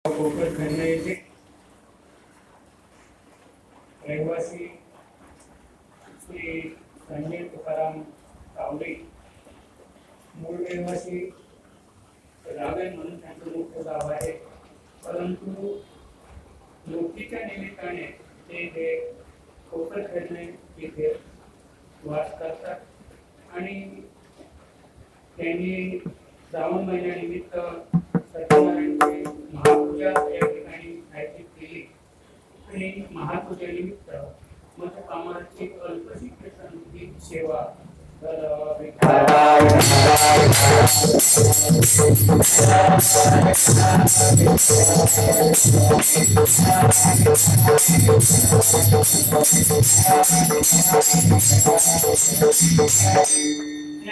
कोकण खंड येथे रहिवासी श्री संजय तुकाराम कावले मूळ रहिवासी रावेर म्हणून त्यांचं मुख्य गाव आहे, परंतु नोकरीच्या निमित्ताने ते कोकण खंड येथे वास करतात आणि त्यांनी श्रावण महिन्यानिमित्त सत्यनारायणची महापूजा या ठिकाणी आयोजित केली आणि महापूजेनिमित्त मतकामाची अल्पशी प्रसंगी सेवा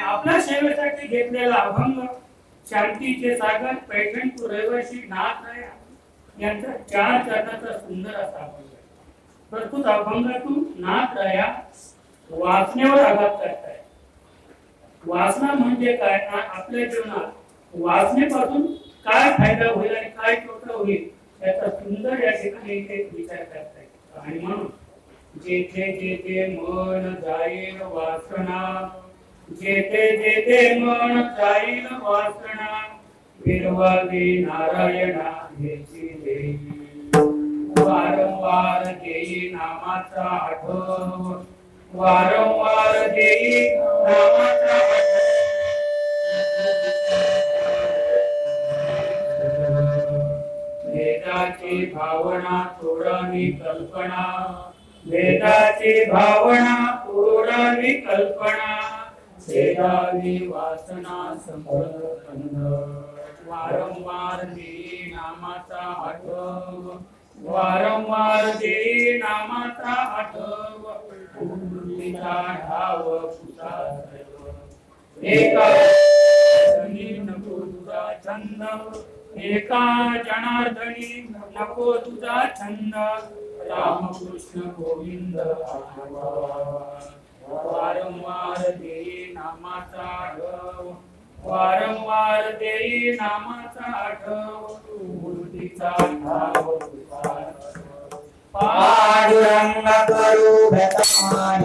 आपल्या सेवेसाठी घेतलेला अभंग शांतीचे सागर पैठणपूर रहिवासी नाथ यांचा 4 चरणाचा सुंदर असा अभंग आहे। प्रस्तुत अभंगातून नाथ राया वासनेवर आघात करताय। वासना म्हणजे काय, आपल्या जीवनात वासनेपासून काय फायदा होईल आणि काय तोटा होईल याचा सुंदर या ठिकाणी ते विचार करताय। आणि म्हणून जेथे जेथे मन जाईल वासना, जेथे जेथे मन जाईल वासना, विरवावी नारायणा हेची देई, वारंवार देई नामाचा आठव, वारंवार देई नामाचा वेदाची भावना तोडावी कल्पना, वेदाची भावना तोडावी कल्पना, वेदावी वासना संपन्न, वारंवार देई नामाचा आठव, वारंवार देई नामाचा आठव, पूर्णिता ठाव पुता एका नको तुझा छंद, एका जनार्दनी नको तुझा छंद, रामकृष्ण गोविंद वारंवार देई नामाचा आठव, वारंवार देई नामाचा आठव, मूर्तीचा ठाव पांडुरंग करू भेटमान,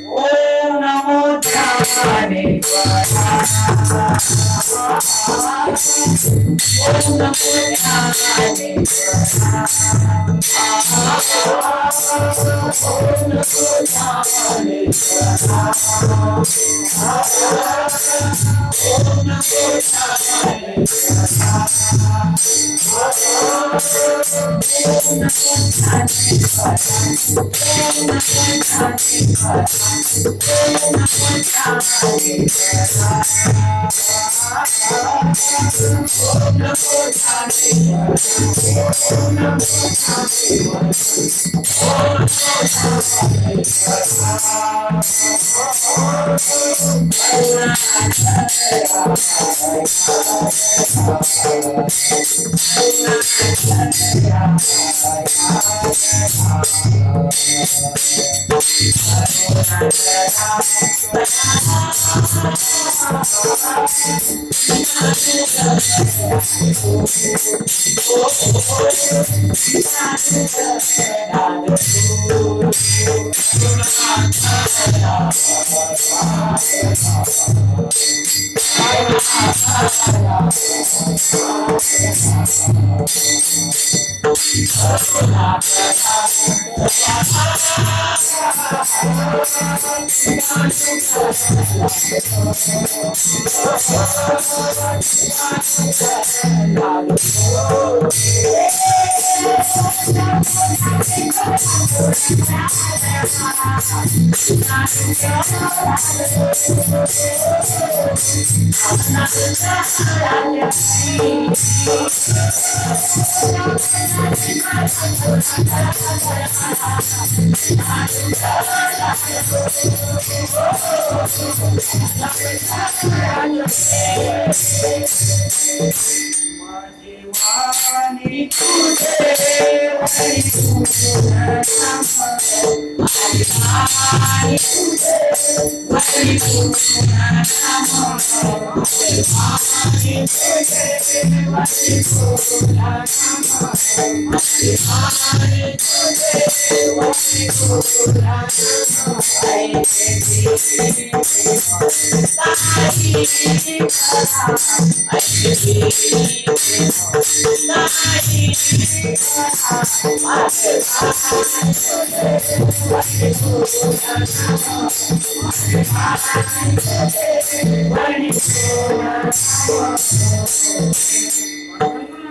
ओम नमो ज्ञानेश्वराय, ओम नमो ज्ञानेश्वराय, ओम नमो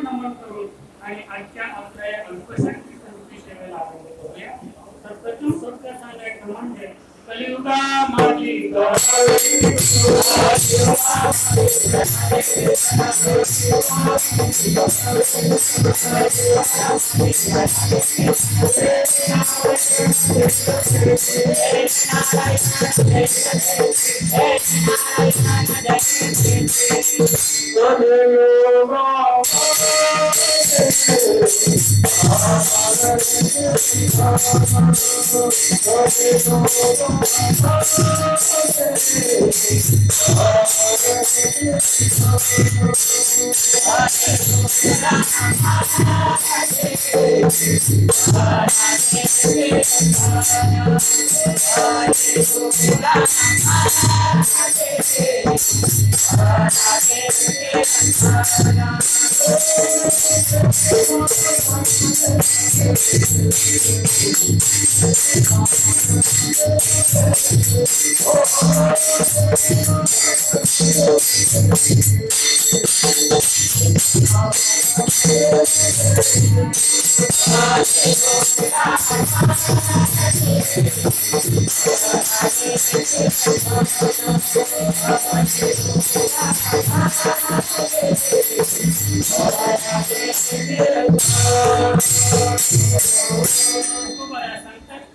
नमन करून आणि आजच्या आपल्या अल्पशा सेवेला आपण करूया. तर प्रथम थोडक्यात सांगायचं म्हणजे कलियुगा माझी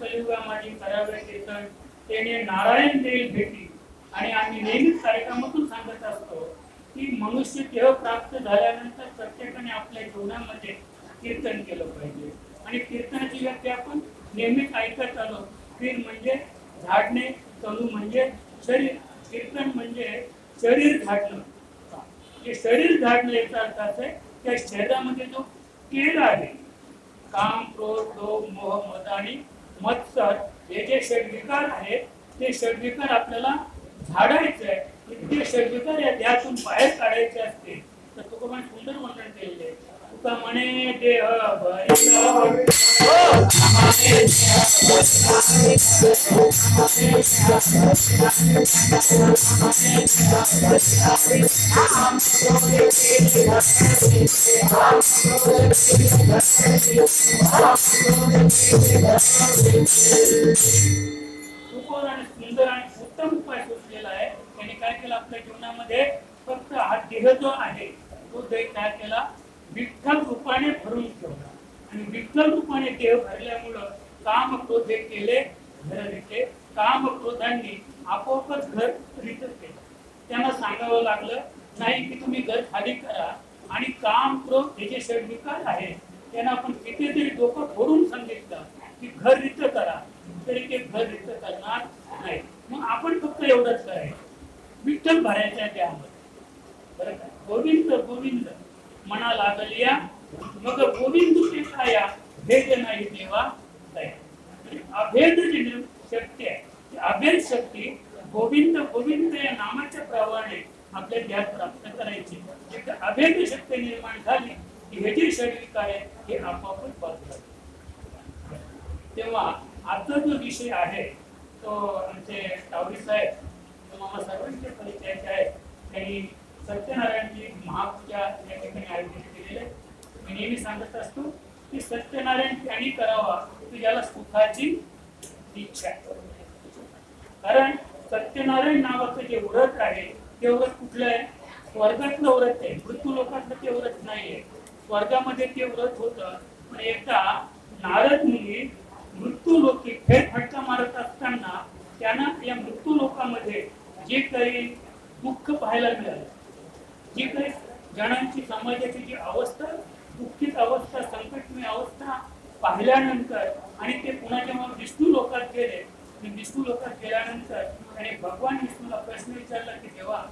कलियुगामध्ये करावे कीर्तन त्याने नारायण देईल भेटी. आणि आम्ही नेहमीच कार्यक्रमातून सांगत असतो की मनुष्य देह प्राप्त झाल्यानंतर प्रत्येकाने आपल्या जीवनामध्ये कीर्तन केलं पाहिजे. आणि कीर्तनाची व्याख्या आपण नेहमीच ऐकत आलो. कीर म्हणजे झाडणे, तनू म्हणजे शरीर. कीर्तन म्हणजे शरीर झाडणं. जे शरीर झाडणं याचा अर्थ असा आहे त्या शरीरामध्ये जो केल आहे, काम, क्रोध, लोभ, मोह, मद आणि मत्सर हे जे षडविकार आहेत ते षडविकार आपल्याला झाडायचे आहे. ते षडविकार या देहातून बाहेर काढायचे असते तर तुकोबाने सुंदर वर्णन केलेले आहे. तुका म्हणे देह सुंदर आणि उत्तम उपाय सुचलेला आहे. त्यांनी काय केलं आपल्या जीवनामध्ये फक्त हा देह जो आहे तो देह काय केला विठ्ठल रूपाने भरून ठेवला. आणि विठ्ठल रूपाने देह भरल्यामुळं काम क्रोध हे केले घर रिते. काम क्रोधांनी आपोआपच घर रित केलं. त्यांना सांगावं लागलं नाही की तुम्ही घर खाली करा आणि काम क्रोध हे जे षडविकार आहे त्यांना आपण कितीतरी डोकं फोडून सांगितलं की घर रित करा तरी ते घर रित करणार नाही. मग आपण फक्त एवढंच करायचं विठ्ठल भरायच्या त्यामध्ये. बरं का गोविंद गोविंद मना लागलिया मग गोविंद ते काया भेद नाही देवा दया. अभेद जी शक्ती आहे अभेद शक्ती गोविंद गोविंद या नामाच्या प्रवाहाने आपल्या ध्यान प्राप्त करायची. अभेद शक्ती निर्माण झाली की हे जे शरीर आहे हे आपोआपच बाजूला. तेव्हा आजचा जो विषय आहे तो आमचे टावरी साहेब तुम्हाला सर्वांचे परिचयाचे आहेत. त्यांनी सत्यनारायणची महापूजा या ठिकाणी आयोजित केलेले. मी नेहमी सांगत असतो की सत्यनारायण त्यांनी करावा की ज्याला सुखाची इच्छा. कारण सत्यनारायण नावाचं जे व्रत आहे ते व्रत कुठलं आहे? स्वर्गातलं व्रत आहे, मृत्यू लोकातलं ते व्रत नाहीये. स्वर्गामध्ये ते व्रत होतं, पण एकदा नारद मुनी मृत्यू लोकी फेरफटका मारत असताना त्यांना या मृत्यू लोकामध्ये जे काही दुःख पाहायला मिळालं, जी काही जणांची समाजाची जी अवस्था, दुःखित अवस्था, संकटमय अवस्था पाहिल्यानंतर आणि ते पुन्हा जेव्हा विष्णू लोकात गेले, विष्णू लोकात गेल्यानंतर त्याने भगवान विष्णूला प्रश्न विचारला की देवा,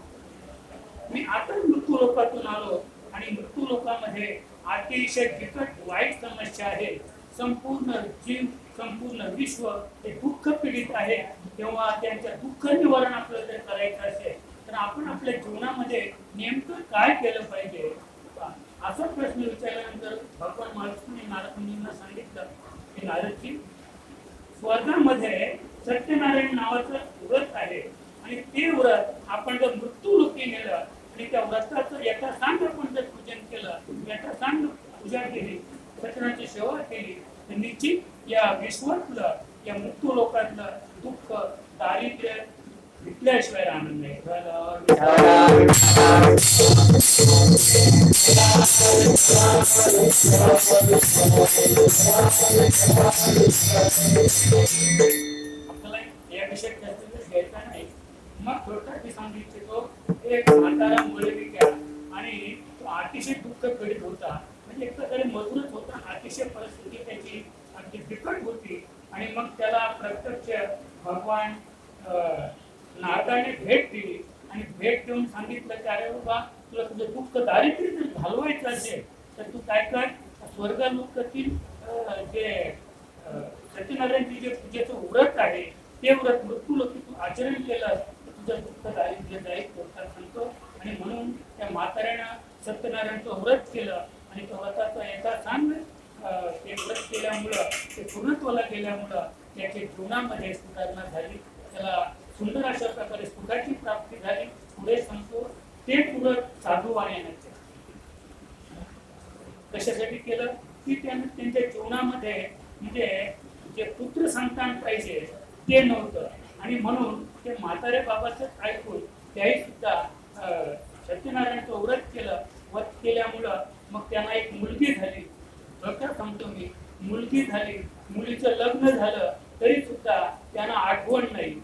मी आता मृत्यू लोकातून आलो आणि मृत्यू लोकामध्ये अतिशय बिकट वाईट समस्या आहे, संपूर्ण जीव, संपूर्ण विश्व हे दुःख पीडित आहे. तेव्हा त्यांच्या दुःख निवारण आपल्याला जर करायचं असेल तर आपण आपल्या जीवनामध्ये नेमकं काय केलं पाहिजे, असा प्रश्न विचारल्यानंतर भगवान महाविष्णूंनी नारद मुनींना सांगितलं की नारदजी, स्वर्गामध्ये सत्यनारायण नावाचं व्रत आहे आणि ते व्रत आपण जर मृत्यू लोकी नेलं आणि त्या व्रताचं यथासांग आपण जर पूजन केलं, यथासांग पूजा केली, सत्यनारायणाची सेवा केली, तर निश्चित या विश्वातलं, या मृत्यू लोकातलं दुःख, दारिद्र्य विकल्याशिवाय आनंद नाही. आपल्याला या विषयात जास्त घ्यायचा नाही. मग थोडक्यात मी सांगू इच्छितो, एक म्हातारा मुलगा आणि तो अतिशय दुःख पीडित होता, म्हणजे एक प्रकारे मजूरच होता, अतिशय परिस्थिती त्याची अगदी बिकट होती. आणि मग त्याला प्रत्यक्ष भगवान नारदाने भेट दिली आणि भेट देऊन सांगितलं की अरे बाबा, तुला तुझं दुःख दारिद्र्य जर घालवायचं असेल तर तू काय कर, स्वर्गलोकातील जे सत्यनारायणची जे पूजेचं व्रत आहे ते व्रत मृत्यू लोकी तू आचरण केलं तर तुझं दुःख दारिद्र्य जाईल सांगतो. आणि म्हणून त्या म्हाताऱ्यानं सत्यनारायणचं व्रत केलं आणि त्या व्रताचा यथासांग ते व्रत केल्यामुळं, ते पूर्णत्वाला गेल्यामुळं त्याच्या जीवनामध्ये सुधारणा झाली, त्याला सुंदर अशा प्रकारे सुखाची प्राप्ती झाली. पुढे सांगतो ते पुढं साधूवाण्याने कशासाठी केलं की त्याने त्यांच्या जीवनामध्ये म्हणजे जे पुत्र संतान पाहिजे ते नव्हतं आणि म्हणून ते म्हातारे बाबाचं ऐकून त्याही सुद्धा सत्यनारायणचं व्रत केलं. व्रत केल्यामुळं मग त्यांना एक मुलगी झाली. डॉक्टर सांगतो मी, मुलगी झाली, मुलीचं लग्न झालं तरी सुद्धा त्यांना आठवण नाही.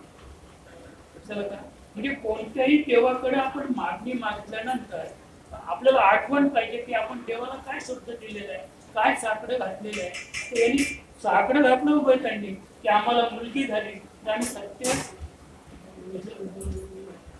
म्हणजे कोणत्याही देवाकडे आपण मागणी मागितल्यानंतर आपल्याला आठवण पाहिजे की आपण देवाला काय शब्द दिलेला आहे, काय साकडं घातलेलं आहे. तर यांनी साकडं घातलं उभं त्यांनी की आम्हाला मुलगी झाली तर आम्ही सत्य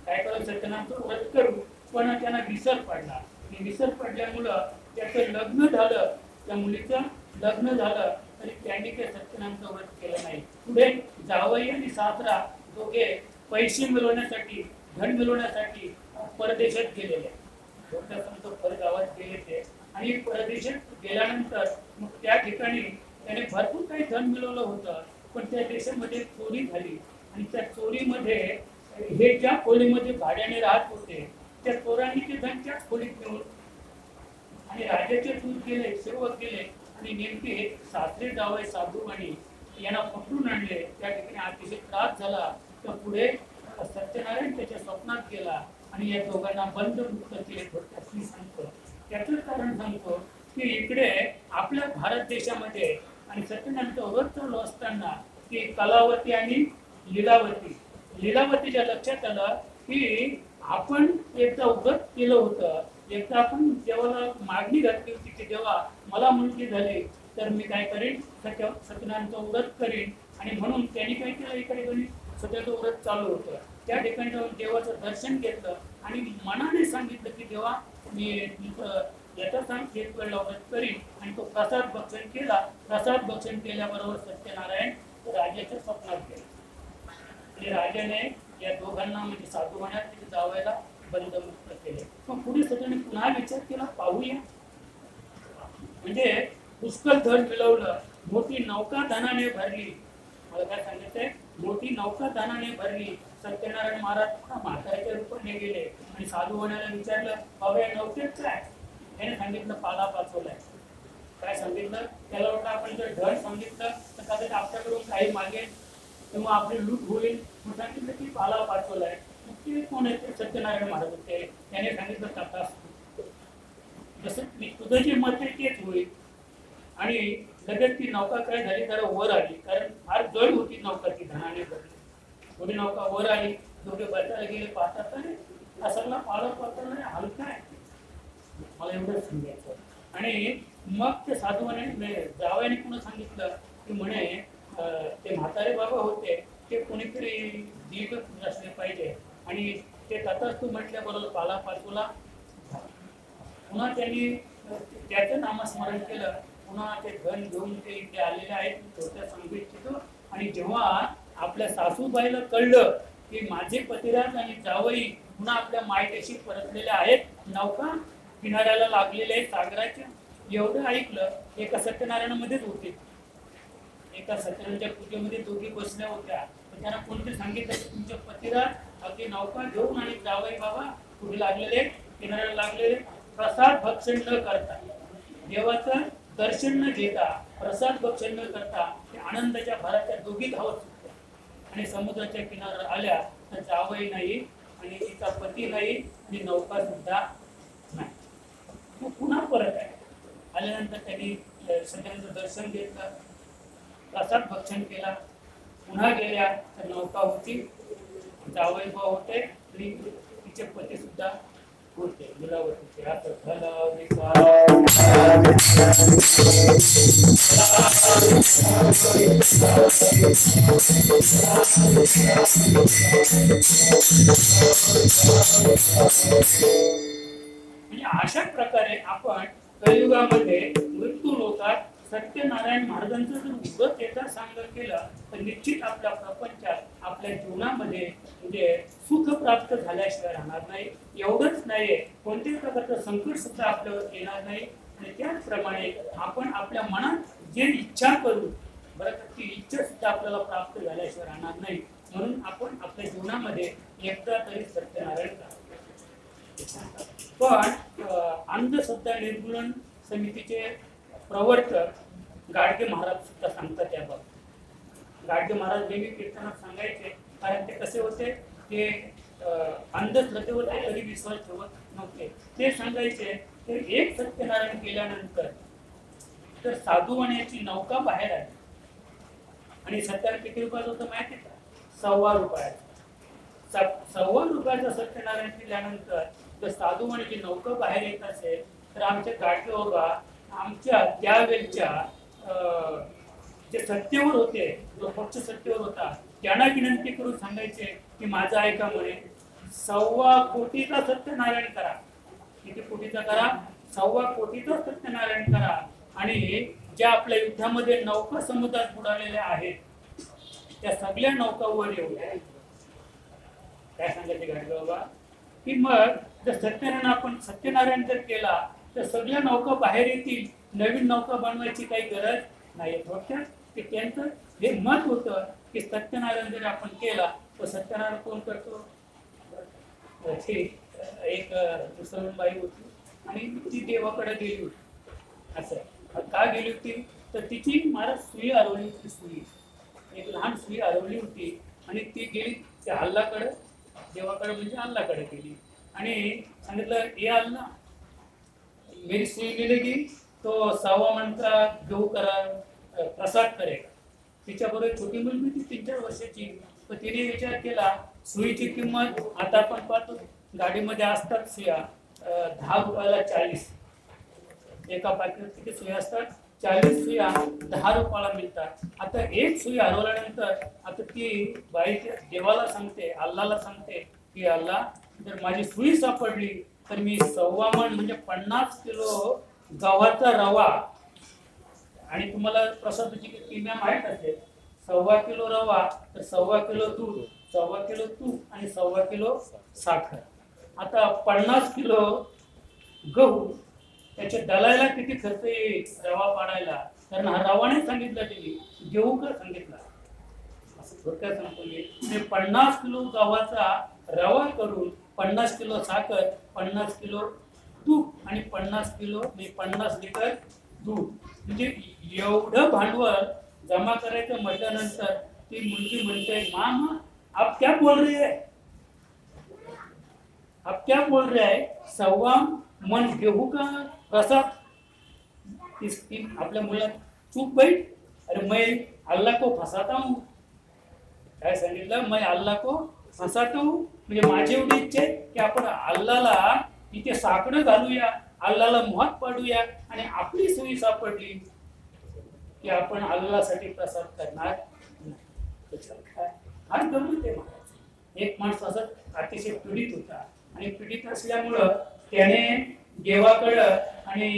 काय करू, सत्यनारायणचं व्रत करू. पण त्यांना विसर पडला. विसर पडल्यामुळं त्याचं लग्न झालं, त्या मुलीचं लग्न झालं तरी त्यांनी काही सत्यनारायणचं व्रत केलं नाही. पुढे जावई आणि सासरा दोघे पैसे मिळवण्यासाठी, धन मिळवण्यासाठी परदेशात गेलेले. परगावात गेले ते आणि परदेशात गेल्यानंतर मग त्या ठिकाणी त्याने भरपूर काही धन मिळवलं होतं, पण त्या देशामध्ये चोरी झाली आणि त्या चोरीमध्ये हे ज्या खोलीमध्ये भाड्याने राहत होते त्या चोरांनी ते धन त्याच खोलीत नेऊन आणि राजाचे दूत गेले, सेवक गेले आणि नेमके सासरे जावई साधू आणि यांना पकडून आणले. त्या ठिकाणी अतिशय त्रास झाला. तर पुढे सत्यनारायण त्याच्या स्वप्नात गेला आणि या दोघांना बंद मुक्त केले. थोडक्यात सांगतो त्याचं कारण सांगतो की इकडे आपल्या भारत देशामध्ये आणि सत्यनारायणचं व्रत चालू असताना की कलावती आणि लीलावतीच्या लक्षात आलं की आपण एकदा व्रत केलं होतं, एकदा आपण देवाला मागणी घातली होती की देवा मला मुलगी झाली तर मी काय करेन, सत्यनारायणचं व्रत करेन. आणि म्हणून त्यांनी काय केलं, इकडे सध्याचं व्रत चालू होतं. त्या ठिकाणी जाऊन देवाचं दर्शन घेतलं आणि मनाने सांगितलं की देवा मी यथासांग एक वेळेला व्रत करीन. आणि तो प्रसाद भक्षण केला. प्रसाद भक्षण केल्याबरोबर सत्यनारायण राजाच्या स्वप्नात गेले आणि राजाने या दोघांना म्हणजे साधू म्हणत जावायला बंदमुक्त केले. मग पुढे सगळ्यांनी पुन्हा विचार केला, पाहूया. म्हणजे पुष्कळ धन मिळवलं, मोठी नौका धनाने भरली. मला काय सांगितलंय, मोठी नौका धनाने भरली. सत्यनारायण महाराज म्हाताऱ्याच्या रूपाने गेले आणि साधू म्हणायला विचारलं, बाबा या नौकेत काय? त्याने सांगितलं पाला पाचवलाय. काय सांगितलं, त्याला वाटलं आपण जर धन सांगितलं तर कदाचित आपल्याकडून काही मागेल तेव्हा आपली लूट होईल. सांगितलं की पाला पाचवलाय. ते कोण आहे? सत्यनारायण महाराज होते. त्याने सांगितलं तथास्तु, जसं तुझं जे मत आहे तेच होईल. आणि लगेच ती नौका काय झाली, जरा वर आली, कारण फार जड होती नौका, ती धनाने भरली. थोडी नौका वर आली, दोघे बसायला गेले, पाहतात असाला पाळत पाहता नाही, हलका आहे. मला एवढंच सांगायचं. आणि मग ते साधूने जावयाने पुन्हा सांगितलं की म्हणे ते म्हातारे बाबा होते, ते कोणीतरी दीर्घ असले पाहिजे. आणि ते तथास्तु म्हटल्याबरोबर पाला पाचूला पुन्हा त्यांनी त्याचं नामस्मरण केलं. पुन्हा ते धन घेऊन ते इथे आलेले आहेत, थोडक्यात सांगू इच्छितो. आणि जेव्हा आपल्या सासूबाईला कळलं की माझे पतिराज आणि जावई पुन्हा आपल्या मायदेशी परतलेले आहेत, नौका किनाऱ्याला लागलेले आहेत सागराच्या, एवढं ऐकलं. एका सत्यनारायणामध्येच होते, एका सत्यनारायणच्या पूजेमध्ये दोघी बसल्या होत्या. तर त्यांना कोणते सांगितलं की तुमच्या पतिराज अगदी नौका घेऊन आणि जावई बाबा कुठे लागलेले, किनाऱ्याला लागलेले, प्रसाद भक्षण न करता, देवाचं दर्शन न घेता, प्रसाद भक्षण न करता ते आनंदाच्या भराच्या दोघी धावत सुटल्या. आणि समुद्राच्या किनाऱ्यावर आल्या तर जावई नाही आणि तिचा पती नाही आणि नौका सुद्धा नाही. मग पुन्हा परत आहे. आल्यानंतर त्यांनी सगळ्यांचं दर्शन घेतलं, प्रसाद भक्षण केला. पुन्हा गेल्या तर नौका होती, जावई भाऊ होते आणि तिचे पती सुद्धा होते, मुलावर होते. असं म्हणजे अशा प्रकारे आपण कलियुगामध्ये मृत्यू लोकात सत्यनारायण महाराजांचं जर उगत येता सांग केलं तर निश्चित आपल्या प्रपंचात, आपल्या जीवनामध्ये म्हणजे सुख प्राप्त झाल्याशिवाय राहणार नाही. एवढंच नाही, कोणत्याही प्रकारचं संकट सुद्धा आपल्यावर येणार नाही. आणि त्याचप्रमाणे आपण आपल्या मनात जे इच्छा करू, बरं, ती इच्छा सुद्धा आपल्याला प्राप्त झाल्याशिवाय राहणार नाही. म्हणून आपण आपल्या जीवनामध्ये एकदा तरी सत्यनारायण करा. पण अंधश्रद्धा निर्मूलन समितीचे प्रवर्तक गाडगे महाराज सुद्धा सांगतात त्याबाबत. गाडगे महाराज नेहमी कीर्तनात सांगायचे, कारण ते कसे होते, ते अंधश्रद्धेवर ते कधी विश्वास ठेवत नव्हते. ते सांगायचे की एक सत्यनारायण केल्यानंतर तर साधूवण्याची नौका बाहेर आली. आणि सत्याला किती रुपयाचं होतं माहिती आहे का? ₹1.25 सत्यनारायण केल्यानंतर जर साधूवण्याची नौका बाहेर येत असेल तर आमच्या गाडगे बाबा आमच्या त्यावेळच्या जे सत्तेवर होते, जो पक्ष सत्तेवर होता, त्यांना विनंती करून सांगायचे की माझं ऐका म्हणे, 1.25 कोटीचा सत्यनारायण करा. किती कोटीचा करा? 1.25 कोटीचा सत्यनारायण करा. आणि ज्या आपल्या युद्धामध्ये नौका समुद्रात बुडालेल्या आहेत त्या सगळ्या नौकावर येऊ द्या. काय सांगायचे गाडगे बाबा की मग जर सत्यनारायण जर केला तर सगळ्या नौका बाहेर येतील, नवीन नौका बनवायची काही गरज नाही. थोडक्यात की त्यांचं हे मत होतं की सत्यनारायण जर आपण केला तर सत्यनारायण कोण करतो? एक मुसलमानबाई होती आणि ती देवाकडे गेली होती. असं का गेली होती तर तिची महाराज सुई हरवली होती. सुई, एक लहान सुई हरवली होती आणि ती गेली त्या अल्लाकडे, देवाकडे म्हणजे अल्लाकडे गेली आणि सांगितलं, हे अल्ला मेरी सुई मिलेगी तो 1.25 मन का गहू करा प्रसाद करेगा. तिच्याबरोबर छोटी मुलगी ती 3-4 वर्षाची. पण तिने विचार केला सुईची किंमत आता आपण पाहतो गाडीमध्ये असतात सुया, ₹10 40. एका पाकिटात किती सुया असतात? 40 सुया ₹10 मिळतात. आता एक सुई हरवल्यानंतर आता ती बाई देवाला सांगते, अल्लाला सांगते की अल्ला जर माझी सुई सापडली तर मी 1.25 मन म्हणजे 50 किलो गव्हाचा रवा, आणि तुम्हाला प्रसादाची किमया माहीत असेल, 1.25 किलो रवा तर 1.25 किलो दूध, 1.25 किलो तूप आणि 1.25 किलो साखर. आता 50 किलो गहू, त्याच्या दलायला किती खर्च येईल रवा पाडायला? कारण हा रवाने सांगितलं त्यांनी, घेऊ का सांगितलं असं थोडक्यात सांगतो मी. 50 किलो गव्हाचा रवा करून 50 किलो साखर, 50 किलो तूप आणि 50 लिटर दूध, म्हणजे एवढं भांडवल जमा करायचं म्हटल्यानंतर ती मुलगी म्हणते, मामा आप क्या बोल रही है? अब क्या बोल रहा है, सव्वा मन गेहूं का प्रसाद इसकी आपल्या मुलात चूक बैठ, अरे मैं अल्लाह को फसाता हूँ, काय सांगितलं, मैं अल्लाह को फसातो हूँ, म्हणजे माझी एवढी इच्छा आहे की आपण अल्लाला इथे साकडं घालूया, अल्लाला मोहात पाडूया आणि आपली सोयी सापडली की आपण अल्लासाठी प्रसाद करणार नाही. हा गमत आहे महाराज. एक माणूस असं अतिशय पीडित होता आणि पीडित असल्यामुळं त्याने देवाकडं आणि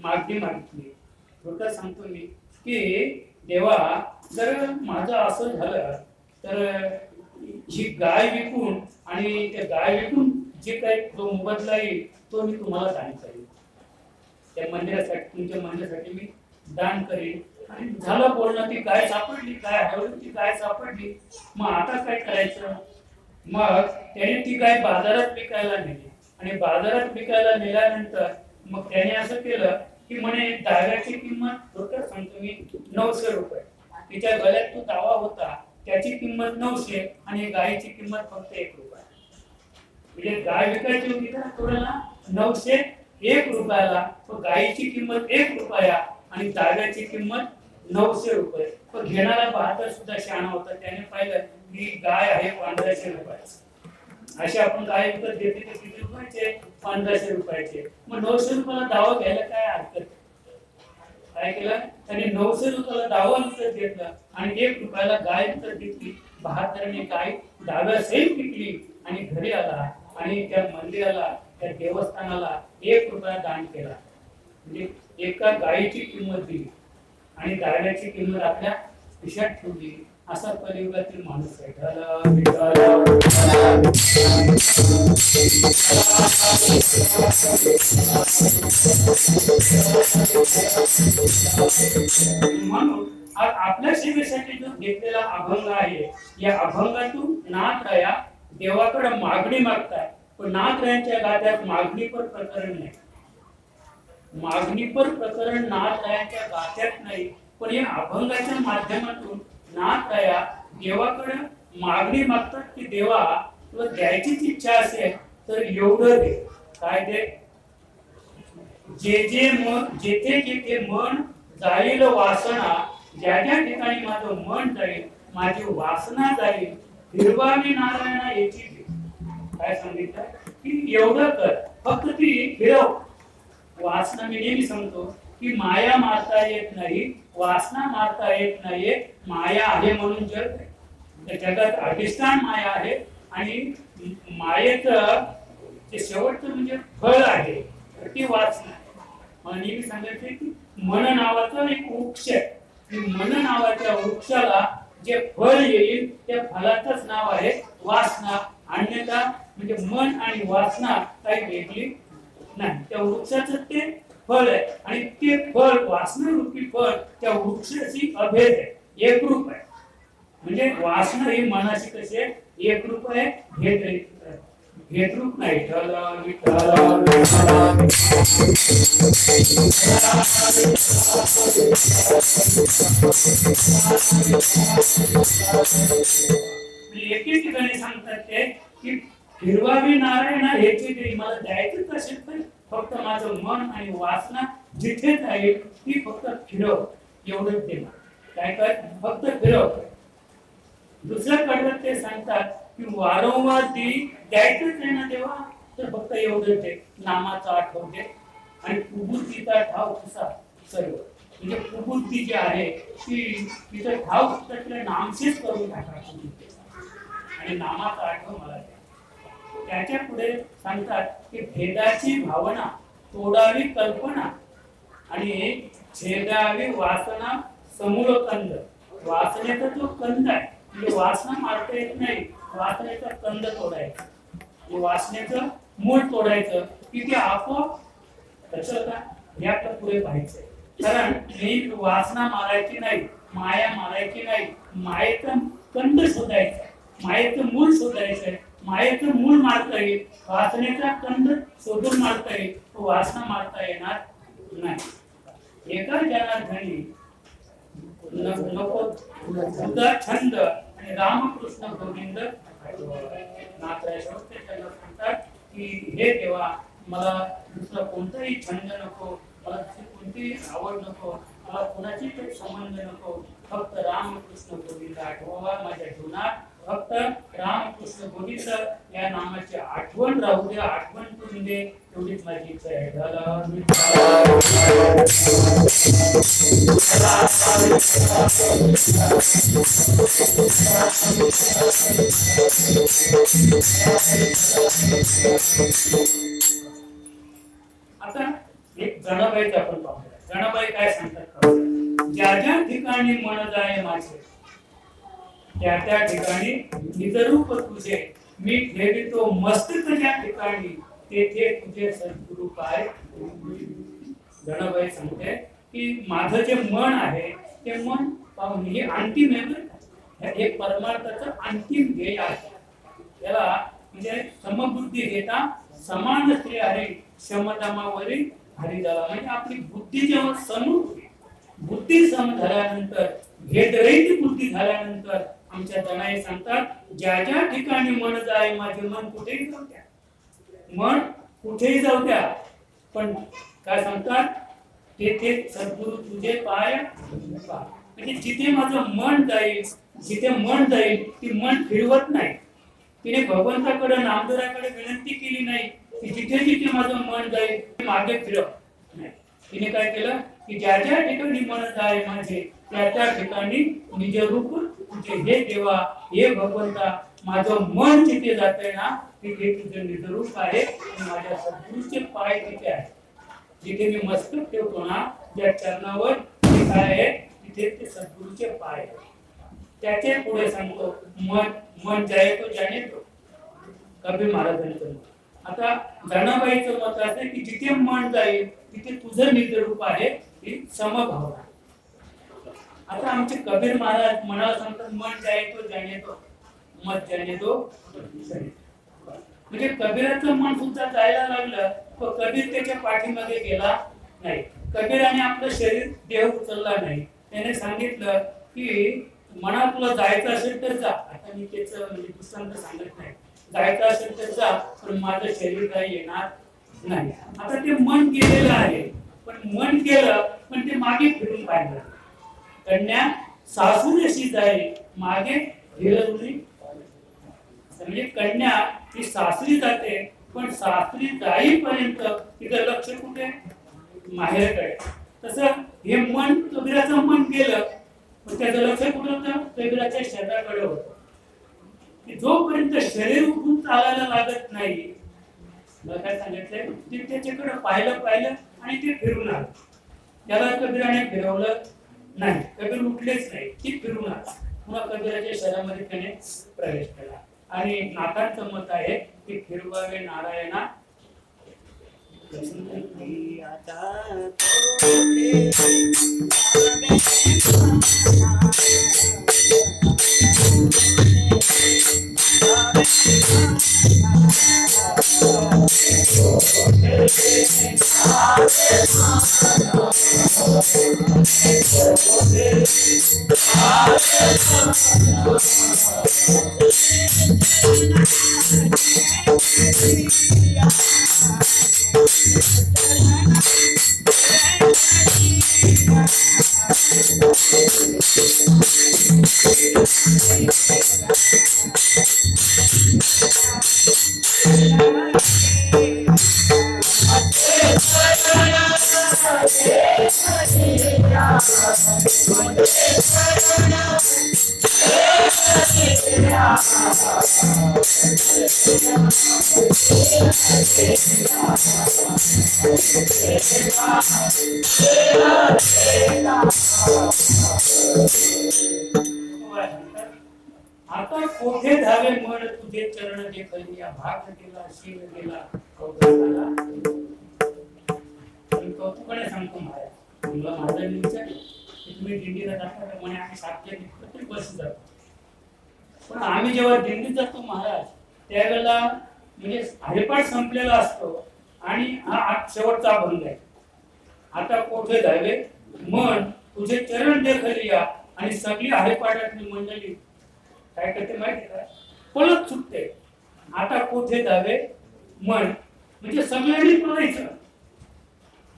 मागणी मागितली. थोडक्यात सांगतो मी की देवा, जर माझं असं झालं तर ही गाय विकून आणि त्या गाय विकून जे काही जो मोबदला येईल तो मी तुम्हाला दान करेन, त्या मंदिरासाठी, तुमच्या मंदिरासाठी मी दान करेन. आणि झालं बोलणं, ती गाय सापडली, गाय हरवली, ती गाय सापडली. मग आता काय करायचं? मग त्याने ती गाय बाजारात विकायला नेली आणि बाजारात विकायला नेल्यानंतर मग त्याने असं केलं की म्हणे दाव्याची किंमत, थोडक्यात सांगतो मी, 900 रुपये. तिच्या गळ्यात तो दावा होता त्याची किंमत 900 आणि गायीची किंमत फक्त 1 रुपया. म्हणजे गाय विकायची होती ना थोड्याला 901 रुपयाला, गायीची किंमत 1 रुपया आणि दाव्याची किंमत 900 रुपये. पण घेणारा बहादर सुद्धा शहाणा होता, त्याने पाहिलं की गाय आहे 1500 रुपयाची. अशी आपण गाय विकत घेतली तर किती रुपयाचे? 1500 रुपयाचे. मग 900 रुपयाला दावा घ्यायला काय हरकत? काय केलं त्याने? 900 रुपयाला दावा विकत घेतला आणि 1 रुपयाला गाय विकत घेतली. बहादराने गाय दाव्या सहित विकली आणि घरी आला आणि त्या मंदिराला, त्या देवस्थानाला 1 रुपया दान केला. म्हणजे एका गायीची किंमत दिली आणि दाव्याची किंमत आपल्या खिशात ठेवली. असा कलियुगातील माणूस आहे. म्हणून आपल्या सेवेसाठी जो घेतलेला अभंग आहे, या अभंगातून नाथराया देवाकडे मागणी मागताय. पण नाथरायांच्या गात्यात मागणीपर प्रकरण नाही, मागणीपर प्रकरण नाथरायांच्या गात्यात नाही. पण या अभंगाच्या माध्यमातून नाथराया देवाकडे मागणी मागतात की देवा, तुला द्यायचीच इच्छा असेल तर एवढं दे. काय दे? जेथे जेथे मन जाईल वासना, ज्या ज्या ठिकाणी माझं मन जाईल, माझी वासना जाईल, फिरवावी नारायणा याची दे. काय सांगितलं की एवढं कर, फक्त ती फिरव. वासना, मी नेहमी सांगतो की माया मारता येत नाही, वासना मारता येत नाही. माया आहे म्हणून जग आहे, त्या जगात अधिष्ठान माया आहे आणि मायेचं जे शेवटचं म्हणजे फळ आहे ती वासना. मला नेहमी सांगायचे की मन नावाचा एक वृक्ष आहे, मन नावाच्या वृक्षाला जे फळ येईल त्या फळाचंच नाव आहे वासना. अन्यथा म्हणजे मन आणि वासना काही वेगळी नाही, त्या वृक्षाचं ते फळ आहे आणि ते फळ, वासना रूपी फळ, त्या वृक्षाची अभेद आहे, एकरूप आहे. म्हणजे वासना ही मनाची कशी आहे? एकरूप आहे, भेदरूप नाही. एके ठिकाणी सांगतात ते की फिरवावी नारायणा ह्याची देई, मला द्यायचंच असेल तर फक्त माझं मन आणि वासना जिथे जाईल ती फक्त फिरव, एवढंच दे. काय कर? फक्त फिरव. दुसऱ्या कडव्यात ते सांगतात की वारंवार ती द्यायचंच आहे ना देवा, तर फक्त एवढंच दे. नामाचा आठवण दे आणि कुबुद्धीचा ठाव कसा सर्व. म्हणजे कुबुद्धी जी आहे ती तिचं ठाव तिला नामशेष करून टाकायचं आणि नामाचा आठवण मला द्या. त्याच्या पुढे सांगतात की भेदाची भावना, तोडावी कल्पना आणि छेदावी वासना समूळ कंद. वासनेचा जो कंद आहे, म्हणजे वासना मारता येत नाही, वासनेचा कंद तोडायचा, वासनेचं मूळ तोडायचं की ते आपोआप कसं का याकडे पुढे पाहायचंय. कारण मी वासना मारायची नाही, माया मारायची नाही, मायेचं कंद शोधायचं, मायेचं मूळ शोधायचंय. मायेचं मूळ मारता येईल, वासनेचा कंद शोधून मारता येईल, तो वासना मारता येणार नाही. एका जनार्दनी नको तुझा छंद आणि रामकृष्ण गोविंद नाथराय सांगतात की हे देवा मला दुसरा कोणताही छंद नको, मला दुसरी कोणतीही आवड नको, मला कोणाची काही संबंध नको, फक्त रामकृष्ण गोविंद आठवावा माझ्या जीवनात, फक्त रामकृष्ण गोविंद या नामाची आठवण राहू दे, आठवण करून दे, एवढीच माझी इच्छा आहे. आता एक जनाबाईचं आपण पाहूया. जनाबाई काय सांगतात? ज्या ज्या ठिकाणी मन जाय माझे, त्या त्या ठिकाणी निजरूप तुझे, मी ठेवितो मस्तक ज्या ठिकाणी, तेथे तुझे सद्गुरु पाय. जनाबाई सांगते की माझं जे मन आहे ते मन पाहून, हे अंतिम आहे, हे परमार्थाचं अंतिम ध्येय आहे. याला म्हणजे समबुद्धी घेता समान श्री हरी क्षमतामावरी हरिदाला, म्हणजे आपली बुद्धी जेव्हा बुद्धी सम झाल्यानंतर, भेदरहित बुद्धी झाल्यानंतर आमच्या जनाई सांगतात, ज्या ज्या ठिकाणी मन जाय माझे, मन कुठेही जाऊ द्या, मन कुठेही जाऊ द्या, पण काय सांगतात, तेथे सद्गुरु तुझे पाय. म्हणजे जिथे माझं मन जाईल, जिथे मन जाईल, ती मन फिरवत नाही. तिने भगवंताकडे नामदेवाकडे विनंती केली नाही की जिथे जिथे माझं मन जाईल ते मागे फिरव नाही. तिने काय केलं की ज्या ज्या ठिकाणी मन जाय माझे, त्या त्या ठिकाणी निज रूप तुझे, हे देवा, हे भगवंता, माझं मन जिथे जातंय ना तिथे तुझं निज रूप आहे, माझ्या सद्गुरूचे पाय तिथे आहे. जिथे मी मस्तक ठेवतो ना, ज्या चरणावर काय आहे तिथे ते सद्गुरूचे पाय आहे. त्याचे पुढे सांगतो, मन मन जाय तो जाणे तो, कबीर महाराजांचं मत. आता जनाबाईचं मत असं की जिथे मन जाईल तिथे तुझं निजरूप आहे, ही समभावना. आता आमचे कबीर महाराज म्हणाला सांगतात, मन जाय तो जाणे तो, मत जाणे तो. म्हणजे कबीराचं मन सुद्धा जायला लागलं, तो कबीर त्याच्या पाठीमध्ये गेला नाही. कबीराने आपलं शरीर देह उचलला नाही. त्याने सांगितलं की मना तुला जायचं असेल तर जा. आता मी त्याचं म्हणजे दृष्टांत सांगत नाही, जायचं असेल तर जा, पण माझं शरीर काही येणार नाही. आता ते मन गेलेलं आहे, पण मन गेलं पण ते मागे फिरून पाहिलं. कन्या सासूरशी जाई मागे फिरवली. म्हणजे कन्या ही सासरी जाते, पण सासरी जाईपर्यंत तिचं लक्ष कुठे? माहेरकडे. तसं हे मन, कबीराचं मन गेलं, पण त्याचं लक्ष कुठं होतं? कबीराच्या शरीराकडे होतं. जोपर्यंत शरीर उठून चालायला लागत नाही, काय सांगितलंय, ते त्याच्याकडे पाहिलं आणि ते फिरून आलं. त्याला कबीराने फिरवलं नाही, कबीर उठलेच नाही, ती फिरून आला. पुन्हा कबीराच्या शरीरामध्ये त्याने प्रवेश केला. आणि नाथांचं मत आहे की फिरवावे नारायणा. आता कोठे धावे मन तुझे चरण देखली, भाग गेला शील गेला कौतुकाला. कौतुकाने सांगतो महाराज, तुला माझा विचार तुम्ही दिंडीला जाता म्हणे आम्ही सातच्या प्रत्येक बस जातो. पण आम्ही जेव्हा दिंडीत जातो महाराज, त्यावेळेला म्हणजे हरिपाठ संपलेला असतो आणि हा शेवटचा अभंग आहे. आता कोठे धावे मन तुझे चरण देखली, आणि सगळी हरिपाठातली मंडळी काय करते माहिती का? पळत सुटते. आता कोठे जावे मन म्हणजे सगळ्यांनी पळायचं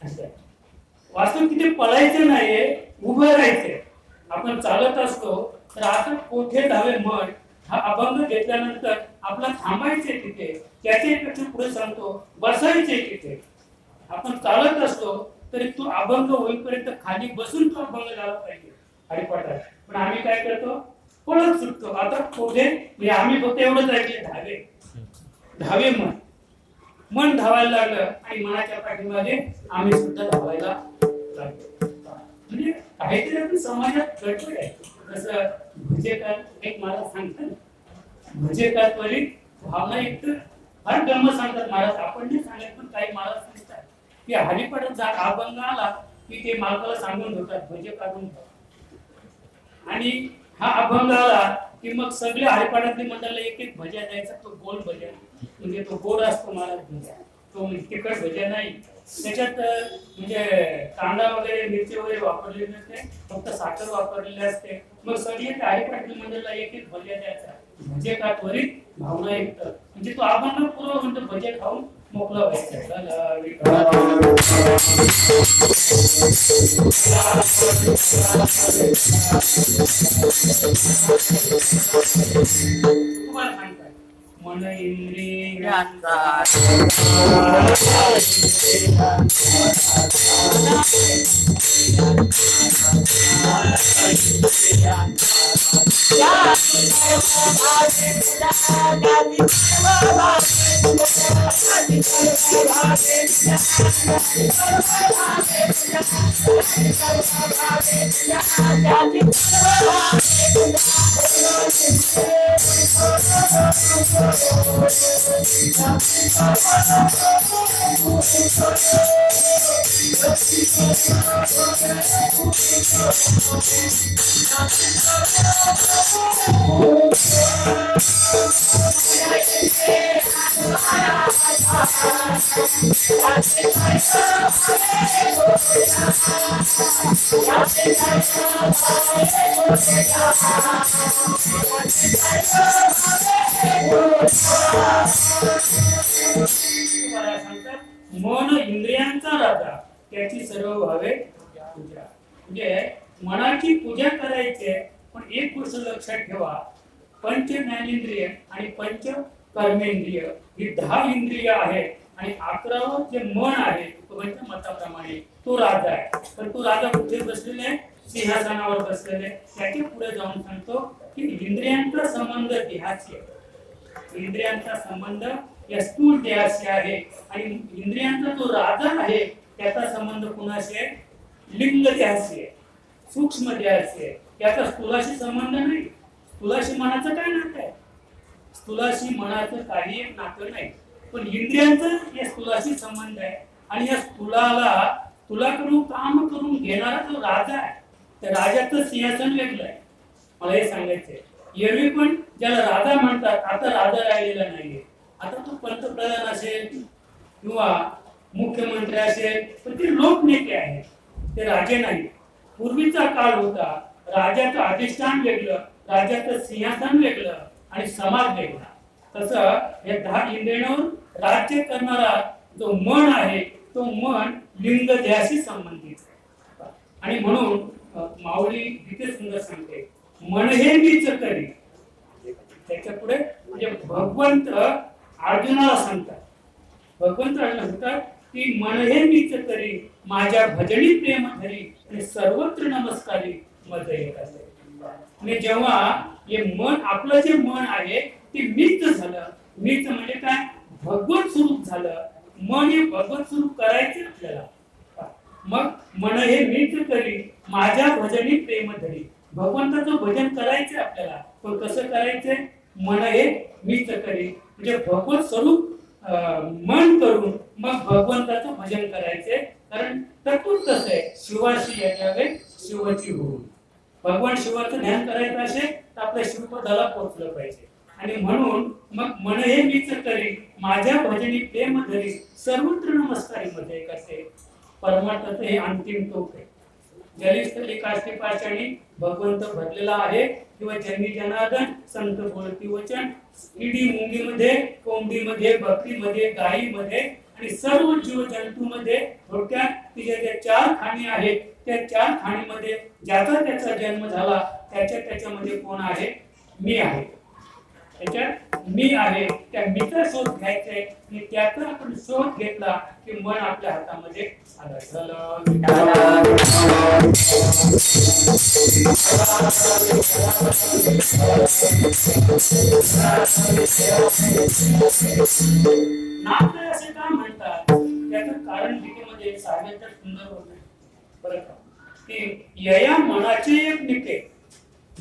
असं. वास्तव तिथे पळायचं नाहीये, उभं राहायचंय. आपण चालत असतो तर आता कोठे धावे मन हा अभंग घेतल्यानंतर आपला थांबायचे तिथे, त्याच्यापेक्षा पुढे सांगतो बसायचे तिथे. आपण चालत असतो तरी तो अभंग होईपर्यंत खाली बसून तो अभंग झाला पाहिजे हरिपाठात. पण आम्ही काय करतो, पळत सुटतो. आता कोठे म्हणजे आम्ही फक्त एवढंच ऐकले, धावे धावे मन. मन धावायला लागलं आणि मनाच्या पाठीमागे आम्ही सुद्धा धावायला लागलो. म्हणजे काहीतरी आपण समाजात घडतोय आहे. जसं भजेकार एक मला सांगतात, भजेकार त्वरित भावना एक तर फार गंमत सांगतात महाराज. आपण नाही सांगत पण काही महाराज सांगतात की हरिपाठात अभंग आला की ते मालकाला सांगून ठेवतात भजे काढून ठेवा. आणि हा अभंग आला की मग सगळ्या हरिपाठातली मंडळाला एक एक भज्या द्यायचा. तो गोल भज्या म्हणजे तो गोड असतो महाराज भज्या, तो तिखट भज्या नाही. त्याच्यात म्हणजे कांदा वगैरे मिरची वगैरे वापरलेली नसते, फक्त साखर वापरलेली असते. मग सगळे हरिपाठातली मंडळाला एक एक भज्या द्यायचा. भजे का त्वरित भावना एक म्हणजे तो अभंग पूर्व म्हणतो भजे खाऊन मोकळा व्हायचा. तुम्हाला सांगताय मन इंद्रियांचा मन इंद्रियांचा राजा त्याची सर्व व्हावे पूजा. म्हणजे मनाची पूजा करायची, पण एक गोष्ट लक्षात ठेवा, पंच ज्ञानेंद्रिय आणि पंच कर्मेंद्रिय ही 10 इंद्रिय आहेत आणि 11वं जे मन आहे तुकोबांच्या मताप्रमाणे तो राजा आहे. तर तो राजा कुठे बसलेला आहे, सिंहासनावर बसलेला आहे. त्याच्या पुढे जाऊन सांगतो की इंद्रियांचा संबंध देहाशी आहे. इंद्रियांचा संबंध या स्थूल देहाशी आहे आणि इंद्रियांचा जो राजा आहे त्याचा संबंध कुणाशी आहे, लिंग देहाशी आहे, सूक्ष्म देहाशी आहे. त्याचा स्थूलाशी संबंध नाही. स्थूलाशी मनाचं काय नातं आहे, स्थूलाशी मनाचं काही नातं नाही. पण इंद्रियांचा या स्थूलाशी संबंध आहे आणि या स्थूलाला तुलाकडून काम करून घेणारा जो राजा आहे त्या राजाचं सिंहासन वेगळं आहे. मला हे सांगायचंय, एरवी पण ज्याला राजा म्हणतात आता राजा राहिलेला नाहीये. आता तो पंतप्रधान असेल किंवा मुख्यमंत्री असेल पण ते लोकनेते आहेत, ते राजे नाही. पूर्वीचा काळ होता, राजाचं अधिष्ठान वेगळं, राजाचं सिंहासन वेगळं आणि समाज वेगळा. तसं हे 10 इंद्रियांवर राज्य करणारा जो मन आहे तो मन लिंग देहाशी संबंधित. आणि म्हणून माऊली इथे सुंदर सांगते, मन हे मीच करी. त्याच्या पुढे म्हणजे भगवंत अर्जुनाला सांगतात, भगवंत अर्जुनाला सांगतात की मन हे मीच करी, माझ्या भजनी प्रेम धरी आणि सर्वत्र नमस्कारी मज एक असे. आणि जेव्हा हे मन आपलं जे मन आहे ते मीच झालं, मीच म्हणजे काय, भगवत स्वरूप झालं. मन हे भगवत स्वरूप करायचे आपल्याला. मग मन हे मीच करी, माझ्या भजनी प्रेम धरी. भगवंताचं भजन करायचं आपल्याला, पण कसं करायचंय, मन हे मीच करी म्हणजे भगवत स्वरूप मन करून मग भगवंताचं भजन करायचंय. कारण तत्व कसं आहे, शिवाशी यावे शिवाची होऊन. भगवान शिवाचं ध्यान करायचं असेल तर आपल्या शिवपदाला पोहोचलं पाहिजे. आणि म्हणून मग मन हे मीच करी, माझ्या भजनी प्रेम धरी, सर्वत्र नमस्कारी मध्ये कसे. परमार्थाचं हे अंतिम टोक आहे. जलिस्थली काष्टी पाषाणी भगवंत भरलेला आहे किंवा जन्मी जनार्दन संत बोलती वचन किडी मुंगीमध्ये कोंबडीमध्ये बकरीमध्ये गायीमध्ये आणि सर्व जीव जंतूमध्ये थोडक्यात तिच्या ज्या चार खाणी आहेत त्या चार खाणीमध्ये ज्याचा त्याचा जन्म झाला त्याच्यामध्ये कोण आहे मी आहे त्याच्यात मी आहे त्या मीचा शोध घ्यायचा आणि त्याचा आपण शोध घेतला की मन आपल्या हातामध्ये आलं नाथ असे का म्हणतात त्याचं कारण गीतेमध्ये सांगितलं सुंदर होत बरं का की यया मनाचे एक निके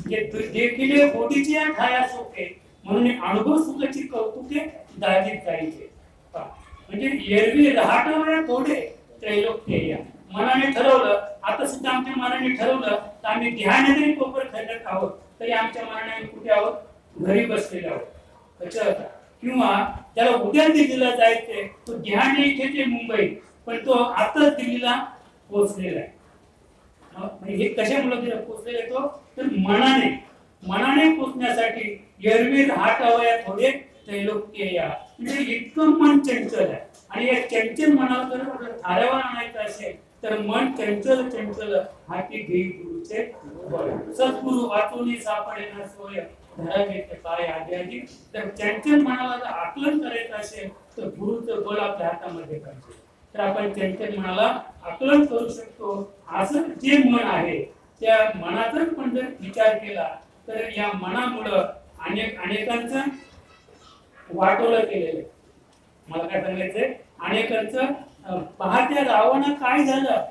जे देखिले बोटीची ठाया सोके म्हणून अनुभव सुखाची कौतुके दाजीत जायचे म्हणजे एरवी रहाटवल्या थोडे त्रैलोक्य मनाने ठरवलं आता सुद्धा आमच्या मनाने ठरवलं तर आम्ही ध्यानाने कोपर खेळत आहोत तरी आमच्या मनाने कुठे आहोत घरी बसलेले आहोत कशा किंवा त्याला उद्या दिल्लीला जायचंय तो ध्यान इथे ते मुंबई पण तो आताच दिल्लीला पोहोचलेला आहे हे कशामुळे पोहोचलेला तो तर मनाने पोचण्यासाठी एरवी रहाटवया थोडे त्रैलोक्य या म्हणजे इतकं मन चंचल आहे आणि या चंचल मनाला जर थाऱ्यावर आणायचं असेल तर मन चंचल हाती घेई गुरुचे सद्गुरु वाचून सापडे ना सोय धरा घेते पाय आधी तर चंचल मनाला जर आकलन करायचं असेल तर गुरुचं बळ आपल्या हातामध्ये पाहिजे तर आपण चंचल मनाला आकलन करू शकतो असं जे मन आहे त्या मनाचा पण जर विचार केला तर या मनामुळं अनेकांचं वाटोळं केलेलं मला काय सांगायचंय अनेकांचं पाहत्या रावणा काय झालं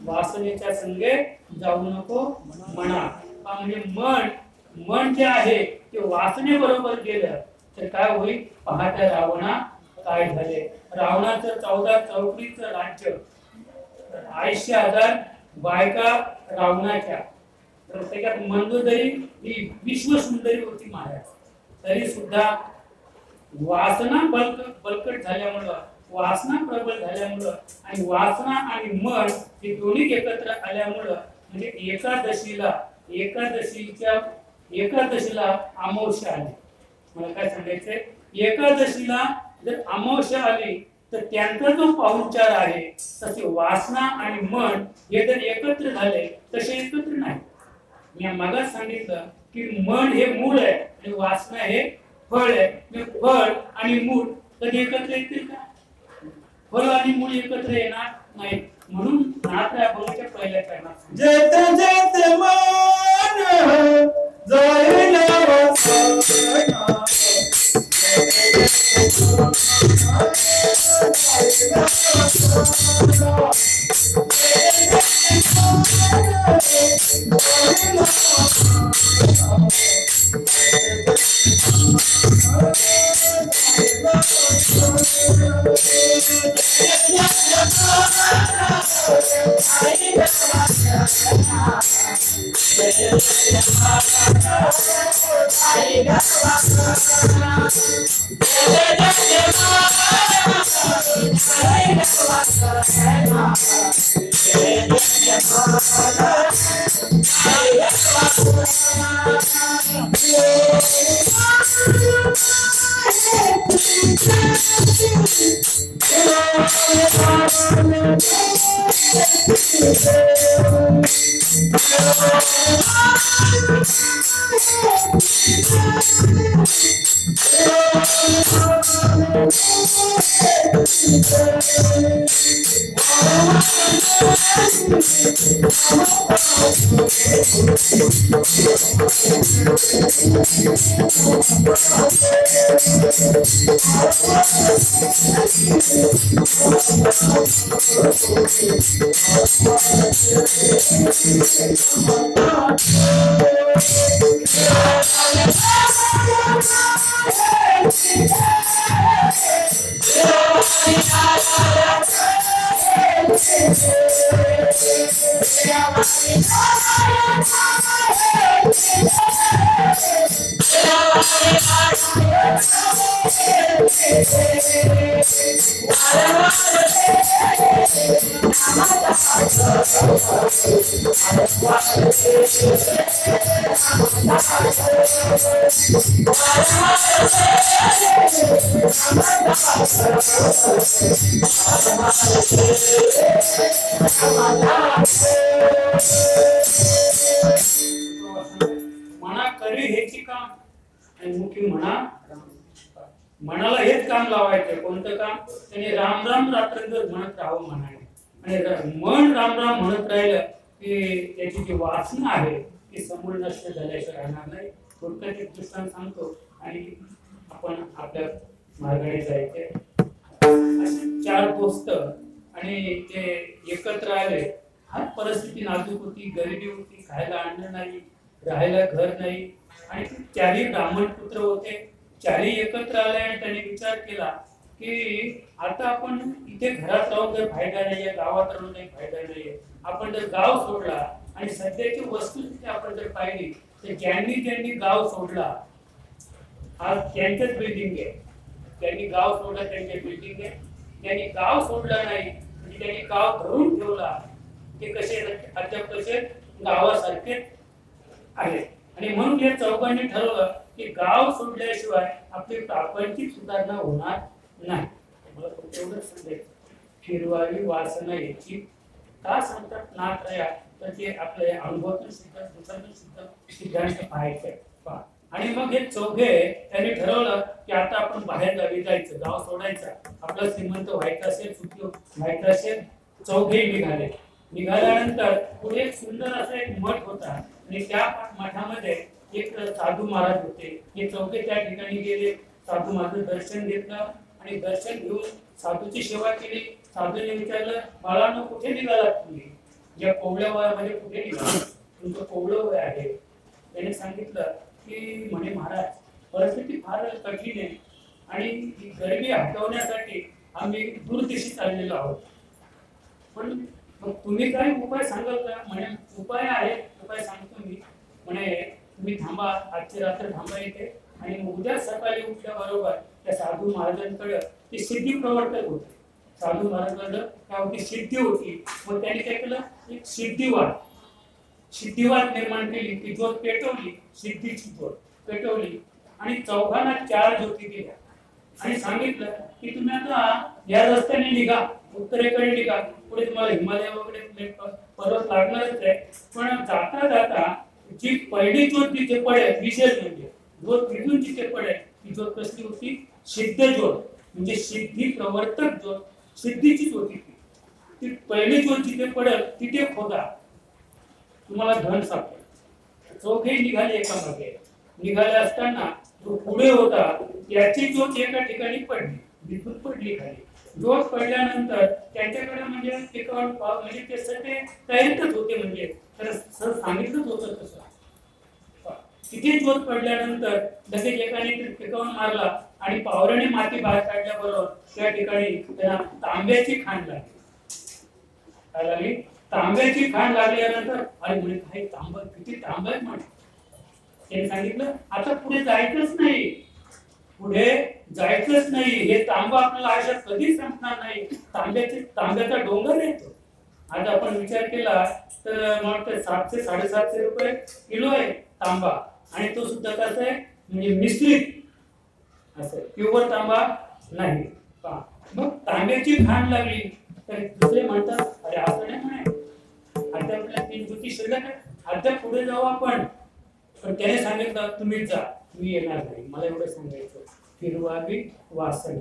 वासनेच्या संगे जाऊ नको मना म्हणजे मन जे आहे ते वासने बरोबर गेलं तर काय होईल पाहत्या रावणा काय झाले रावणाचं 14 चौकडीचं राज्य 80,000 बायका रावणाच्या तर त्याच्यात मंदोदरी ही विश्व सुंदरी होती महाराज तरी सुद्धा वासना बलकट झाल्यामुळं वासना प्रबल झाल्यामुळं आणि वासना आणि मन हे दोन्ही एकत्र आल्यामुळं म्हणजे एकादशीला अमावस्या आली मला काय सांगायचंय एकादशीला जर अमावस्या आली तर त्यांचा जो पाहुणचार आहे तसे वासना आणि मन हे जर एकत्र झाले तसे एकत्र नाही मी मागास सांगितलं की मन हे मूळ आहे आणि वासना हे फळ आहे फळ आणि मूळ कधी एकत्र येतील का फळ आणि मूळ एकत्र येणार नाही म्हणून नाथ अभंगाच्या पहिल्या चरणात जेते जेते मन जाईना वासना मना करी हेची काम आणि मुखी मनाला हेच काम लावायचं. कोणतं काम? त्याने राम राम रात्रंदिवस म्हणत राहावं म्हणाले. आणि मन राम राम म्हणत राहिलं की त्याची जी वासना आहे ती समूळ नष्ट झाल्याशिवाय राहणार नाही. थोडक्यात एक दृष्टांत सांगतो आणि आपण आपल्या मार्गाने जायचे. असे 4 दोस्त आणि ते एकत्र आले. हर परिस्थिती नाजूक होती, गरिबी होती, खायला अन्न नाही, राहायला घर नाही आणि 4ही ब्राह्मण पुत्र होते. 4ही एकत्र आले आणि त्यांनी विचार केला की आता आपण इथे घरात राहून काही फायदा नाहीये, गावात राहून काही फायदा नाहीये. आपण जर गाव सोडला आणि सध्याची वस्तुस्थिती आपण जर पाहिली तर ज्यांनी गाव सोडला, आज त्यांचंच बिल्डिंग आहे. त्यांनी गाव सोडलं त्यांचे बिल्डिंग आहे. त्यांनी गाव सोडलं नाही म्हणजे त्यांनी गाव धरून ठेवला ते कसे अद्याप कसे गावासारखे आहे. आणि म्हणून या चौघांनी ठरवलं की गाव सोडल्याशिवाय आपली प्रापंचिक सुधारणा होणार नाही. मला फक्त एवढंच सांगायचं, फिरवावी वासना याची का सांगतात नाथ तर ते आपल्या अनुभवातून सिद्धांत पाहायचे. आणि मग हे चौघे त्यांनी ठरवलं की आता आपण बाहेर गावी जायचं, गाव सोडायचं, आपलं श्रीमंत व्हायचं असेल, सुखी व्हायचं असेल. चौघे निघाल्यानंतर पुढे एक सुंदर असा एक मठ होता आणि त्या मठामध्ये एक साधू महाराज होते. हे चौघे त्या ठिकाणी गेले, साधू महाराज दर्शन घेतलं आणि दर्शन घेऊन साधूची सेवा केली. साधूने विचारलं, बाळांनो कुठे निघालात तुम्ही? या कोवळ्या वयामध्ये कुठे निघाला? तुमचं कोवळं वय आहे. त्याने सांगितलं की म्हणे महाराज परिस्थिती फार कठीण आहे आणि गरिबी हटवण्यासाठी आम्ही दूरदेशी चाललेलो आहोत. पण मग तुम्ही काय उपाय सांगाल का? म्हणे उपाय आहे, उपाय सांगतो मी. म्हणे तुम्ही थांबा, आजची रात्र थांबा इथे आणि उद्या सकाळी उठल्याबरोबर त्या साधू महाराजांकडे ती सिद्धी प्रवर्तक होती. साधू महाराजांकडे काय होती? सिद्धी होती. मग त्यांनी काय केलं? एक सिद्धिवाद निर्माण केली. ती ज्योत पेटवली, सिद्धीची ज्योत पेटवली आणि चौघांना 4 ज्योती दिल्या आणि सांगितलं की तुम्ही आता या रस्त्याने निघा, उत्तरेकडे निघा. पुढे तुम्हाला हिमालय वगैरे पर्वत लागणारच आहे. पण जाता जाता जी पहिली ज्योत जिथे पडेल, विशेष म्हणजे ज्योत विजून जिथे पडेल ती ज्योत कसली होती? सिद्ध ज्योत, म्हणजे सिद्धी प्रवर्तक ज्योत, सिद्धीची ज्योत होती. ती पहिली ज्योत जिथे पडेल तिथे खोदा, तुम्हाला धन सापडेल. चौघे निघाले एकामागे. निघाले असताना जो पुढे होता त्याची ज्योत एका ठिकाणी पडली, विद्युत पडली खाली. ज्योत पडल्यानंतर त्यांच्याकडे म्हणजे म्हणजे ते सगळे तयारीतच होते, म्हणजे तर सर सांगितलंच होतं तसं. तिथे ज्योत पडल्यानंतर लगेच एकाने टिकवून मारला आणि पावराने माती बाहेर काढल्याबरोबर त्या ठिकाणी त्यांना तांब्याची खाण लागली. काय लागली? तांब्याची खाण लागल्यानंतर अरे म्हणे काही तांब, किती तांब आहेत म्हणे. त्यांनी सांगितलं आता पुढे जायचंच नाही, पुढे जायचंच नाही. हे तांब आपल्याला आयुष्यात कधीच संपणार नाही. तांब्याचा डोंगर येतो. आज आपण विचार केला तर मला 700-750 रुपये किलो आहे तांबा आणि तो सुद्धा कसा आहे म्हणजे मिश्रित असं, प्युअर तांबा नाही. मग तांब्याची खाण लागली तर दुसरे म्हणतात अरे असं नाही म्हणे, आता आपल्या 3 ज्योती शिल्लक आहे, आता पुढे जाऊ आपण. पण त्याने सांगितलं तुम्हीच जा, मी येणार नाही. मला एवढं सांगायचं, फिरवावी वासना.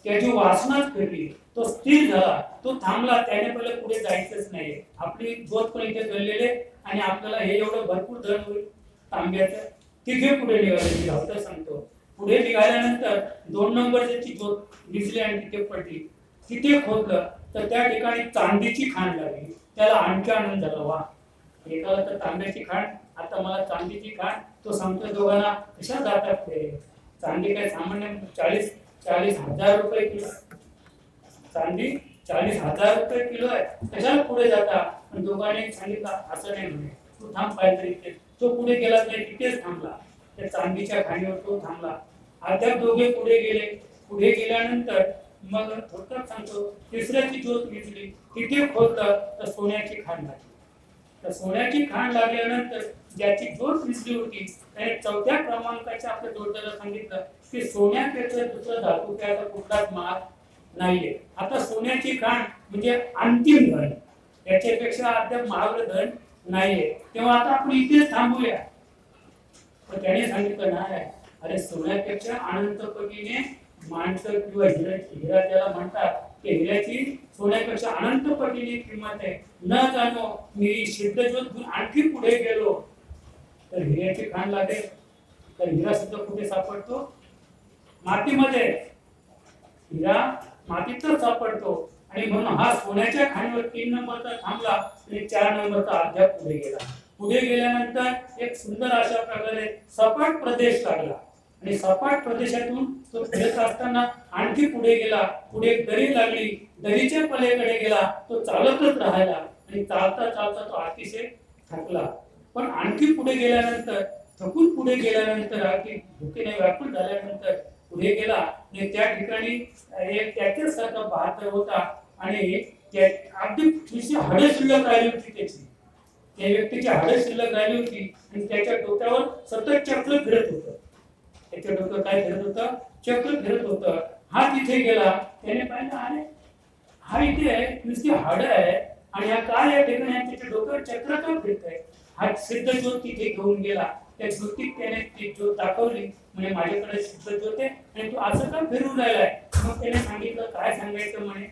त्याची वासनाच फिरली, तो स्थिर झाला, तो थांबला. त्याने पहिले पुढे जायचंच नाही. आपली ज्योत पण इथे जळलेले आणि आपल्याला हे एवढं भरपूर धन होईल तांब्याचं. तिथे पुढे निघाले. धावता सांगतो, पुढे निघाल्यानंतर 2 नंबरची ज्योत दिसली आणि तिथे पडली. तिथे खोदलं तर त्या ठिकाणी चांदीची खाण लागली. त्याला आणखी आनंद झाला. वा, एकाला तर तांब्याची खाण, आता मला चांदीची खाण. तो सांगतो दोघांना कशा जातात ते. चांदी काय सामान्य 40,000 रुपये किलो, चांदी 40,000 रुपये किलो आहे, कशाला पुढे जाता? पण दोघांनी सांगितलं असं नाही म्हणे, तू थांब पाहिजे. तो पुढे गेलाच नाही, तिथेच थांबला. त्या चांदीच्या खाणीवर तो थांबला. अद्याप दोघे पुढे गेले. पुढे गेल्यानंतर मग थोडक्यात सांगतो, तिसऱ्याची ज्योत विजली. तिथे खोदलं तर सोन्याची खाण लागली. तर सोन्याची खाण लागल्यानंतर ज्याची ज्योत विसली होती त्याने 4थ्या क्रमांकाच्या आपल्या जोडदाराला सांगितलं की सोन्यापेक्षा दुसरं धातू काय आता कुठलाच महाग नाहीये. आता सोन्याची खाण म्हणजे अंतिम धन, याच्यापेक्षा अद्याप महाग धन नाहीये. तेव्हा आता आपण इथेच थांबूया. पण त्याने सांगितलं नाही, अरे सोन्यापेक्षा अनंत पटीने माणसं किंवा हिरा त्याला म्हणतात की हिऱ्याची सोन्यापेक्षा अनंत पटीने किंमत आहे. न जाणो मी सिद्धज्योत घेऊन आणखी पुढे गेलो तर हिऱ्याची खाण लागेल. तर हिरा सुद्धा कुठे सापडतो? मातीमध्ये. हिरा मातीतच सापडतो. आणि म्हणून हा सोन्याच्या खाणीवर 3 नंबरचा थांबला आणि 4 नंबरचा अध्याप पुढे गेला. पुढे गेल्यानंतर एक सुंदर अशा प्रकारे सपाट प्रदेश लागला आणि सपाट प्रदेशातून तो फिरत असताना आणखी पुढे गेला. पुढे एक दरी लागली, दरीच्या पलीकडे गेला. तो चालतच राहिला आणि चालता चालता तो अतिशय थकला. पण आणखी पुढे गेल्यानंतर, थकून पुढे गेल्यानंतर, अगदी भुकेने व्याकुळ झाल्यानंतर पुढे गेला आणि त्या ठिकाणी एक त्याच्याच सारखा बहातर होता आणि अगदी थोडीशी हाडं शिल्लक राहिली होती त्याची. त्या व्यक्तीची हाडं शिल्लक राहिली होती आणि त्याच्या डोक्यावर सतत चक्र फिरत होतं. त्याच्या डोक्यावर काय फिरत होतं? चक्र फिरत होतं. हा तिथे गेला. त्याने पाहिलं, अरे हा इथे नुसती हाडं आहे आणि हा काय या ठिकाणी त्याच्या डोक्यावर चक्र का फिरतंय? हा सिद्ध ज्योत तिथे घेऊन गेला. त्या ज्योतीत त्याने ती ज्योत दाखवली. म्हणजे माझ्याकडे सिद्ध ज्योत आहे आणि तू असं का फिरून राहिलाय? मग त्याने सांगितलं, काय सांगायचं म्हणे,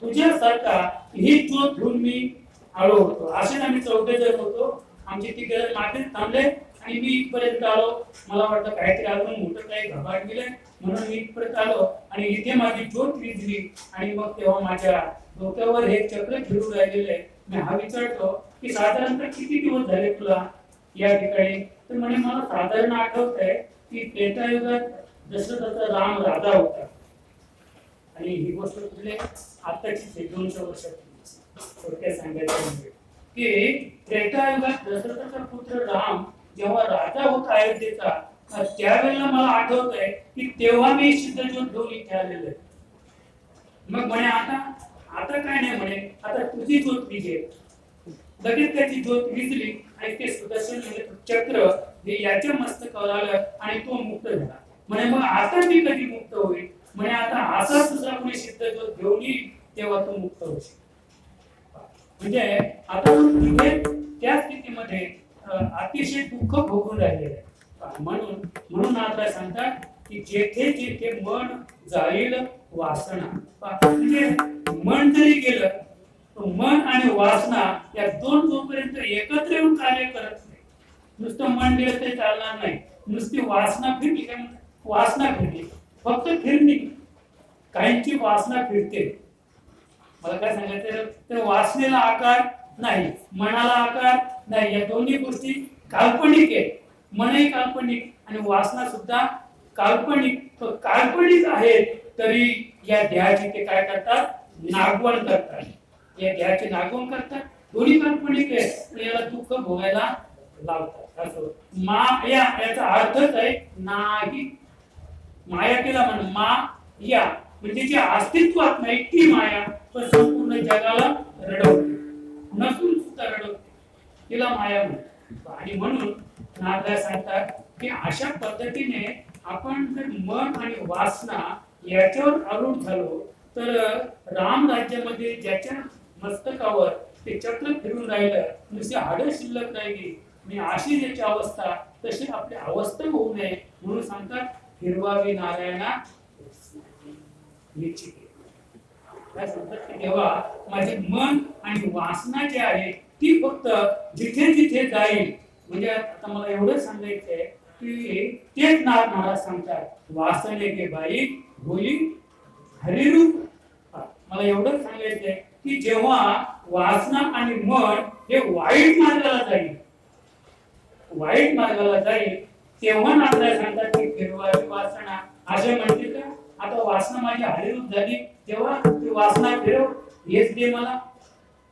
तुझ्यासारखा ही ज्योत घेऊन मी आलो होतो. असे आम्ही 14 जण होतो. आमची ती गरज मागेच थांबले आणि मी इथपर्यंत आलो. मला वाटतं काहीतरी अजून मोठं काही घबाड गेलंय म्हणून मी इथपर्यंत आलो आणि इथे माझी ज्योत विझली आणि मग तेव्हा माझ्या डोक्यावर हे चक्र फिरून राहिलेले. मी हा विचारतो की साधारणतः किती दिवस झाले तुला या ठिकाणी? तर म्हणे मला साधारण आठवतंय की त्रेतायुगात जसं राम राजा होता. आणि ही गोष्ट कुठले आताची 200 वर्षाची थोडक्यात सांगायचं म्हणजे की त्रेतायुगात दशरथाचा पुत्र राम जेव्हा राजा होता अयोध्येचा, त्यावेळेला मला आठवतंय की तेव्हा मी सिद्धज्योत घेऊन इथे आलेलो आहे. मग म्हणे आता काय नाही म्हणे, आता तुझी ज्योत विझेल. लगेच त्याची ज्योत विझली आणि ते सुदर्शन चक्र हे याच्या मस्तकावर आलं आणि तो मुक्त झाला. म्हणे मग आता मी कधी मुक्त होईल? म्हणे आता असा दुसरा कोणी सिद्धज्योत घेऊन येईल तेव्हा तो मुक्त होईल. म्हणजे आता त्या स्थितीमध्ये अतिशय दुःख भोगून राहिलेलं आहे. म्हणून आता सांगतात की जेथे जेथे मन जाईल वासना. म्हणजे मन जरी गेलं तर मन आणि वासना या दोन जोपर्यंत एकत्र येऊन कार्य करत नाही. नुसतं मन गेलं तरी चालणार नाही. नुसती वासना फिरली, काय म्हणतात, वासना फिरली, फक्त फिरली. काहींची वासना फिरते. मला काय सांगायचं, तर वासनेला आकार नाही, मनाला आकार नाही. या दोन्ही गोष्टी काल्पनिक आहे. मनही काल्पनिक आणि वासना सुद्धा काल्पनिक. तो काल्पनिक आहेत तरी या देहाची ते काय करतात? नागवण करतात. या देहाचे नागवण करतात. दोन्ही काल्पनिक आहे आणि याला दुःख भोगायला लावतात. असं माया याचा अर्थच आहे नाही. माया केला म्हण माया म्हणजे जे अस्तित्वात नाही ती माया, पण संपूर्ण जगाला रडवते, नसून सुद्धा रडवते, तिला माया म्हणतात. आणि म्हणून नारद सांगतात की अशा पद्धतीने आपण जर मन आणि वासना याच्यावर आरूढ झालो तर राम राज्यामध्ये ज्याच्या मस्तकावर ते चक्र फिरून राहिलं, नुसती हाडं शिल्लक राहिली, मी अशी ज्याची अवस्था तशी आपली अवस्था होऊ नये म्हणून सांगतात फिरवावी नारायणा निश्चित. काय सांगतात की तेव्हा माझे मन आणि वासना जे आहे ती फक्त जिथे जिथे जाईल. म्हणजे आता मला एवढं सांगायचंय की तेच नाथ महाराज सांगतात वासने के बाई होई हरिरूप. मला एवढं सांगायचंय की जेव्हा वासना आणि मन हे वाईट मार्गाला जाईल तेव्हा नाथ सांगतात की फिरवावी वासना. असे म्हणते का आता वासना माझी हरिरूप झाली तेव्हा ती वासना फिरव हेच दे मला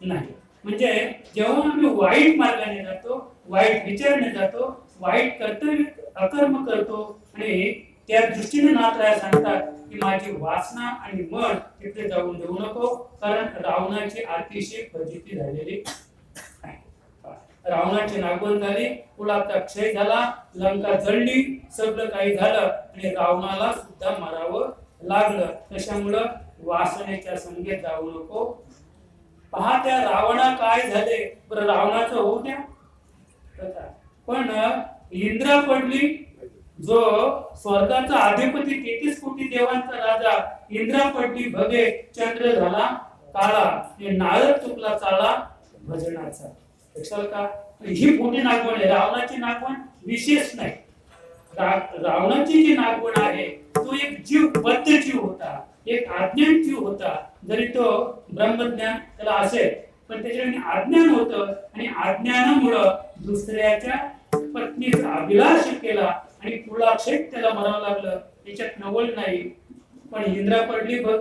नाही. म्हणजे जेव्हा आम्ही वाईट मार्गाने जातो, वाईट विचाराने जातो, वाईट कर्तव्य अकर्म करतो आणि त्या दृष्टीने नाथराय सांगतात की माझी वासना आणि मन तिथे जाऊन देऊ नको, कारण रावणाची अतिशय फजिती झालेली आहे. रावणाची नागवण झाली, कुलाचा क्षय झाला, लंका जळली, सगळं काही झालं आणि रावणाला सुद्धा मारावं लागलं. त्याच्यामुळं वासनेच्या संगेत जाऊ नको. पहा त्या रावणा काय झाले, बरं रावणाचं होऊ द्या. पण इंद्रा पडली, जो स्वर्गाचा अधिपती 33 कोटी देवांचा राजा इंद्रा पडली भगे, चंद्र झाला काळा, नारद चुकला चाळा भजनाचा. लक्षात का? ही मोठी नागवण आहे. रावणाची नागवण विशेष नाही. रावणाची जी नागवण आहे तो एक जीव, बद्ध जीव होता, एक अज्ञान जीव होता. जरी तो ब्रह्मज्ञान त्याला असेल, पण त्याच्याकडे अज्ञान होतं आणि अज्ञानामुळं दुसऱ्याच्या पत्नीचा अभिलाष केला आणि कुलाक्षेप त्याला मरावं लागलं. त्याच्यात नवल नाही. पण इंद्रा पडली बघ,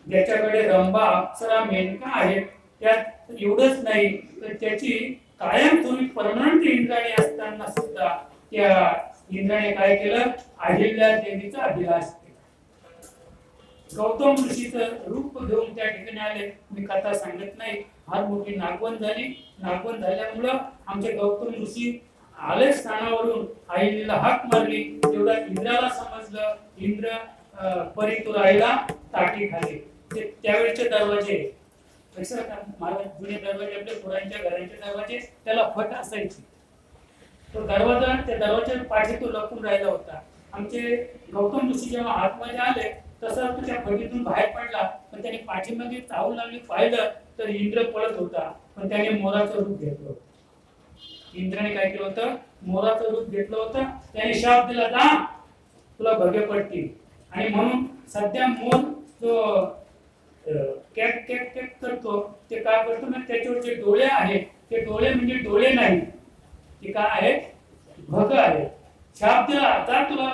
ज्याच्याकडे रंभा अप्सरा मेनका आहेत, त्यात एवढंच नाही तर त्याची कायमस्वरूपी परमनंट इंद्राणी असताना सुद्धा त्या इंद्राने काय केलं, अहिल्या देवीचा अभिलाष केला. गौतम ऋषीचं रूप घेऊन त्या ठिकाणी आले. मी कथा सांगत नाही. फार मोठी नागवण झाली. नागवण झाल्यामुळं आमचे गौतम ऋषी आले स्थानावरून, आईला हाक मारली. तेवढा इंद्राला समजलं. इंद्र परितुराईला ताटी खाली. ते त्यावेळेचे दरवाजे महाराज, जुने दरवाजे आपले पुरांच्या घरांचे दरवाजे, त्याला फट असायची. तो दरवाजा, त्या दरवाजा पाठी तो लपून राहिला होता. आमचे गौतम ऋषी जेव्हा आतमध्ये आले तसं तो त्या फटीतून बाहेर पडला, पण त्याने पाठीमागे चावून लागली. पाहिलं तर इंद्र पळत होता, पण त्याने मोराचं रूप घेतलं होतं. इंद्राने काय केलं होतं, मोराचं रूप घेतलं होतं. त्याने शाप दिला, जा तुला भगे पडतील. आणि म्हणून सध्या मोर जो कॅक कॅक कॅक करतो, ते काय करतो ना, त्याच्यावर जे डोळे आहेत ते डोळे म्हणजे डोळे नाही, ते काय आहे, भग आहे. शाप दिला, आता तुला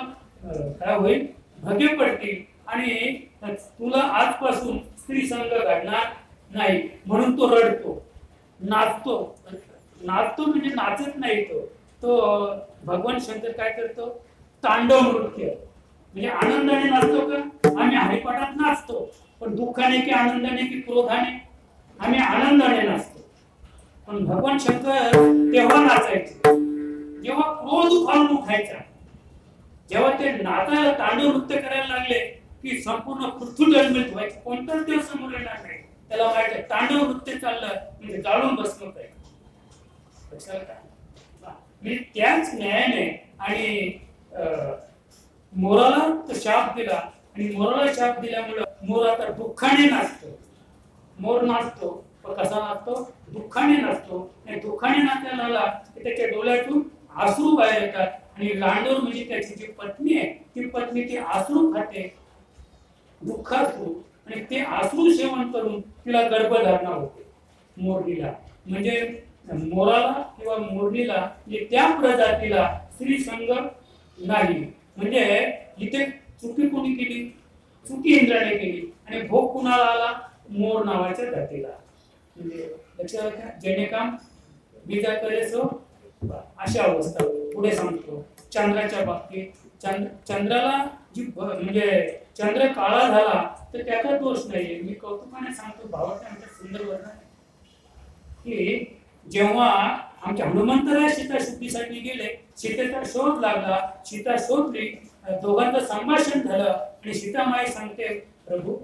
काय होईल, भगे पडतील आणि तुला आजपासून स्त्री संग घडणार नाही. म्हणून तो रडतो, नाचतो. नाचतो म्हणजे नाचत नाही, तो भगवान शंकर काय करतो, तांडव नृत्य म्हणजे आनंदाने नाचतो. का आम्ही हरिपाठात नाचतो, पण दुःखाने की आनंदाने की क्रोधाने, आम्ही आनंदाने नाचतो. पण भगवान शंकर तेव्हा नाचायचे जेव्हा क्रोध उफाळून उठायचा. जेव्हा ते नाचायला, तांडव नृत्य करायला लागले की संपूर्ण पृथ्वी डळमळीत व्हायची. कोणताच देव समोर येणार नाही. त्याला माहित आहे तांडव नृत्य चाललं म्हणजे जाळून बसलं पाहिजे. त्याच न्यायाने आणि मोराला शाप दिला आणि मोराला शाप दिल्यामुळे मोर आता दुःखाने नाचतो. मोर नाचतो, पण कसा नाचतो, दुःखाने नाचतो. आणि दुःखाने नाचायला लागला की त्याच्या डोळ्यातून अश्रू बाहेर येतात. आणि लांडोर म्हणजे त्याची जी पत्नी आहे, ती पत्नी ती अश्रू खाते, दुःखाश्रू, आणि ते अश्रू सेवन करून तिला गर्भधारणा होते मोरणीला. म्हणजे मोराला किंवा मोरणीला म्हणजे त्या प्रजातीला स्त्री संग नाही. म्हणजे इथे चुकी कोणी केली, चुकी इंद्राने केली आणि भोग कुणाला आला, मोर नावाच्या जातीला. म्हणजे लक्षात घ्या, जेणे काम बीजा करे सो, अशा अवस्था. पुढे सांगतो चंद्राच्या बाबतीत, चंद्राला जी म्हणजे चंद्र काळा झाला तर त्याचा दोष नाहीये. मी कौतुकाने सांगतो, भावाच्या आमच्या सुंदर वर्णन की जेव्हा आमच्या हनुमंतराय सीता शुद्धीसाठी गेले, सीतेचा शोध लागला, सीता शोधली, दोघांचं संभाषण झालं आणि सीतामाई सांगते, प्रभू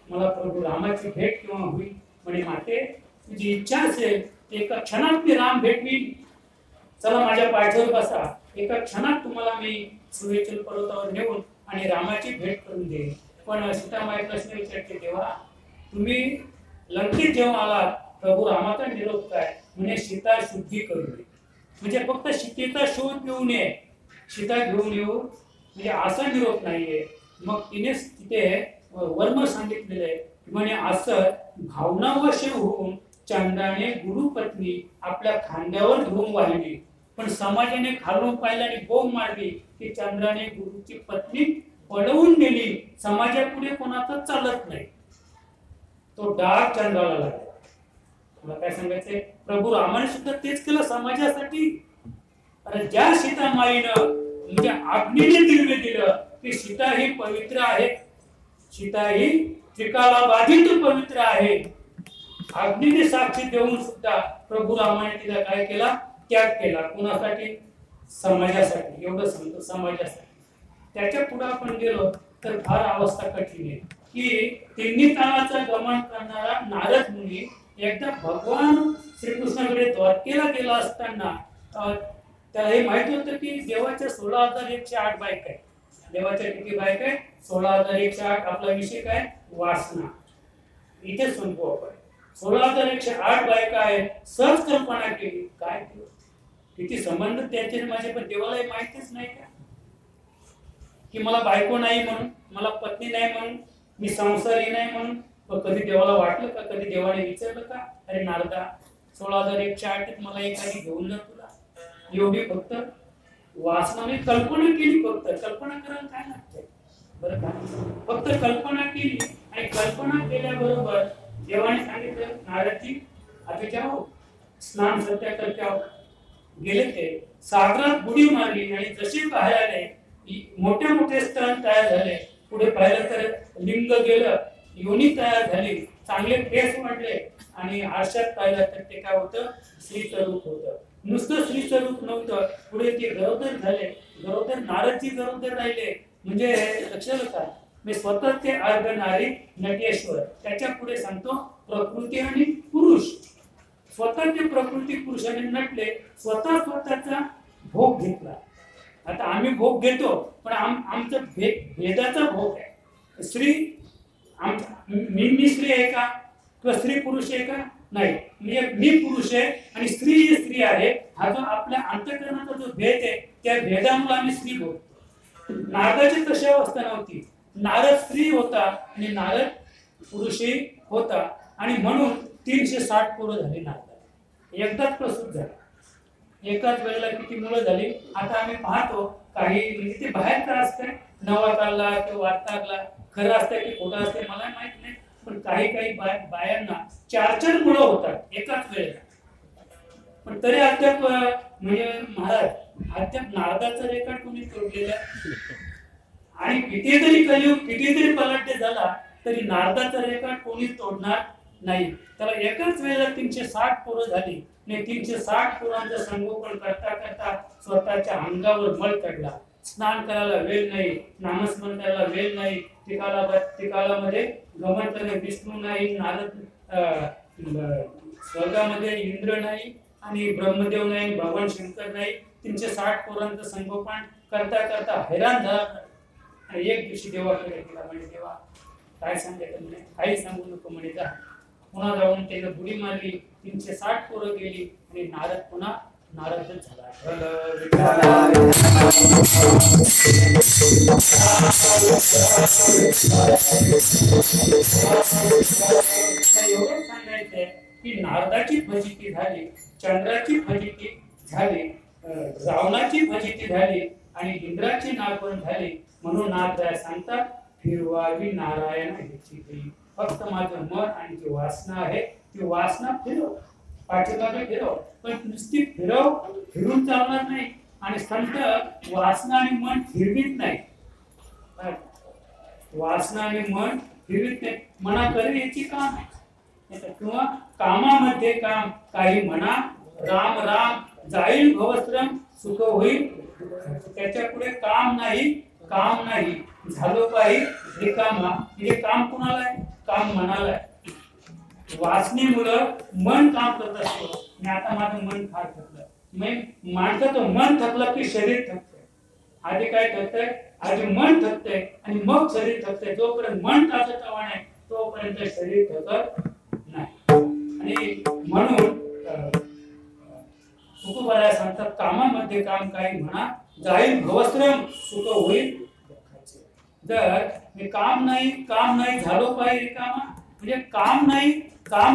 मला प्रभू रामाची भेट केव्हा होईल. म्हणे माते, तुझी इच्छा असेल एका क्षणात मी राम भेटवीन. चला माझ्या पाठीवर बसा, एका क्षणात तुम्हाला मी सुवेचल पर्वतावर नेऊन आणि रामाची भेट करून देईन. पण सीतामाई प्रश्न विचारते, तेव्हा तुम्ही लंकेत जेव्हा आलात प्रभू रामाचा निरोप काय. म्हणे सीता शुद्धी करू नये, म्हणजे फक्त सीतेचा शोध घेऊन ये, सीता घेऊन येऊ म्हणजे असा निरोप नाहीये. मग तिने तिथे वर्म सांगितलेलं आहे. म्हणे असं भावनावश होऊन चंद्राने गुरुपत्नी आपल्या खांद्यावर घेऊन वाहिली, पण समाजाने खालून पाहिलं आणि बोंब मारली की चंद्राने गुरुची पत्नी पळवून गेली. समाजापुढे कोणाचं चालत नाही. तो डाग चंद्राला लागला. मला काय सांगायचंय, प्रभू रामाने सुद्धा तेच केलं समाजासाठी. अरे ज्या सीतामाईनं म्हणजे अग्नीने दिव्य दिलं की सीता ही पवित्र आहे, सीता ही त्रिकाला बाधित पवित्र आहे, अग्नीने साक्षी देऊन सुद्धा प्रभू रामाने तिला काय केला, त्याग केला. कुणासाठी? समाजासाठी. एवढं सांगतो, समाजासाठी. त्याच्या पुढे आपण गेलो तर फार अवस्था कठीण आहे की तिन्ही काळाचं गमन करणारा नारद मुनी एकदा भगवान श्रीकृष्णाकडे द्वारकेला गेला असताना त्याला हे माहित होतं की देवाच्या 16,108 बायका आहेत. देवाच्या किती बायका आहेत? 16,108. आपला विषय काय? वासना. इथे संपू आपण. 16,108 बायका आहेत. सहज कल्पना केली, काय किती संबंध त्याचे माझे, पण देवाला माहितीच नाही का की मला बायको नाही म्हणून, मला पत्नी नाही म्हणून, मी संसारी नाही म्हणून. कधी देवाला वाटलं का? कधी देवाने विचारलं का, अरे नारदा 16,108 मला एखादी घेऊन जा तुला? एवढी फक्त वासनाने कल्पना केली. फक्त कल्पना करायला काय लागतंय बरं का? फक्त कल्पना केली आणि कल्पना केल्याबरोबर देवाने सांगितलं, नारदजी आता जाओ, स्नान सत्या करके आओ. गेले ते सागरात बुडी मारली आणि जसे बाहेर आले मोठे मोठे स्तन तयार झाले. पुढे पाहिलं तर लिंग गेलं, योनी तयार झाली, चांगले केस वाढले आणि आरशात पाहिलं तर ते काय होतं? स्त्रीचं रूप होतं. नुसतं स्त्रीचं रूप नव्हतं, पुढे ते गरोदर झाले. गरोदर नारदजी गरोदर राहिले. म्हणजे लक्षात का? मी स्वतः ते अर्ध नारी नटेश्वर. त्याच्या पुढे सांगतो प्रकृती आणि पुरुष. स्वतः ते प्रकृती पुरुषाने नटले, स्वतः स्वतःचा भोग घेतला. आता आम्ही भोग घेतो पण आमचा भेदाचा भोग आहे. स्त्री मी स्त्री आहे का? किंवा स्त्री पुरुष आहे का? नाही. मी पुरुष आहे आणि स्त्री ही स्त्री आहे. हा जो आपल्या अंतःकरणाचा जो भेद आहे त्या भेदामुळे आम्ही स्त्री भोगतो. नारदाची तशी अवस्था नव्हती. नारद स्त्री होता आणि नारद पुरुषही होता आणि म्हणून 360 पोरं झाली नारदाला. एकदाच प्रसूत झाला. एकाच वेळेला किती मुलं झाली? आता आम्ही पाहतो काही म्हणजे ते बाहेर का असतंय, नवाकाला किंवा वार्ताकला खरं असतंय की खोटं असतंय मला माहित नाही, पण काही बायांना 4 मुलं होतात एकाच वेळेला. पण तरी अद्याप म्हणजे महाराज अद्याप नारदाचा रेकॉर्ड कोणी तोडलेला आणि कितीतरी कलियुग कितीतरी पलट्टे झाला तरी नारदाचा रेकॉर्ड कोणीच तोडणार नाही. त्याला एकाच वेळेला 360 पोरं झाली आणि 360 पोरांचं संगोपन करता करता स्वतःच्या अंगावर मळ चढला. स्नान करायला वेळ नाही, नामस्मरण करायला वेळ नाही. त्रिकालामध्ये गमन करणे विष्णू नाही, नारद स्वर्गामध्ये इंद्र नाही आणि ब्रह्मदेव नाही, भगवान शंकर नाही. 360 पोरांचं संगोपन करता करता हैराण झाला. आणि एक दिवशी देवाकडे गेला. म्हणजे देवा काय सांगायचं म्हणे, काही सांगू नको म्हणे, जा. पुन्हा जाऊन त्याला बुडी मारली. 360 पोरं गेली आणि नारद पुन्हा नारदच झाला. एवढं सांगायचंय की नारदाची फजिती झाली, चंद्राची फजिती झाली, रावणाची फजिती झाली आणि इंद्राची नागवण झाली. म्हणून नारद सांगतात फिरवावी नारायण ह्याची देई. फक्त माझं मन आणि जी वासना आहे ती वासना फिरव, पाठीमागे फिरव. पण नुसती फिरून चालणार नाही. आणि संत वासना आणि मन फिरवीत नाही. वासना आणि मन फिरवीत नाही. मना करी याची काम आहे किंवा कामामध्ये काम. काही म्हणा राम राम जाईल भवश्रम सुख होईल. त्याच्या पुढे काम नाही, काम नाही झालो पाहिजे रिकामा. म्हणजे काम कुणाला आहे? काम मनाला आहे. वासनेमुळं मन काम करत असतो. आणि आता माझं मन फार थकलं. माणसाचं मन थकलं की शरीर थकतंय. आधी काय थकतंय? आधी मन थकतंय आणि मग शरीर थकतंय. जोपर्यंत मन ताजतवान आहे तोपर्यंत शरीर थकत नाही. आणि म्हणून तुकोबाराया सांगतात कामामध्ये काम काही म्हणा जाईल भवश्रम सुख होईल. जर मी काम नाही झालो पाहिजे रिकामा. म्हणजे काम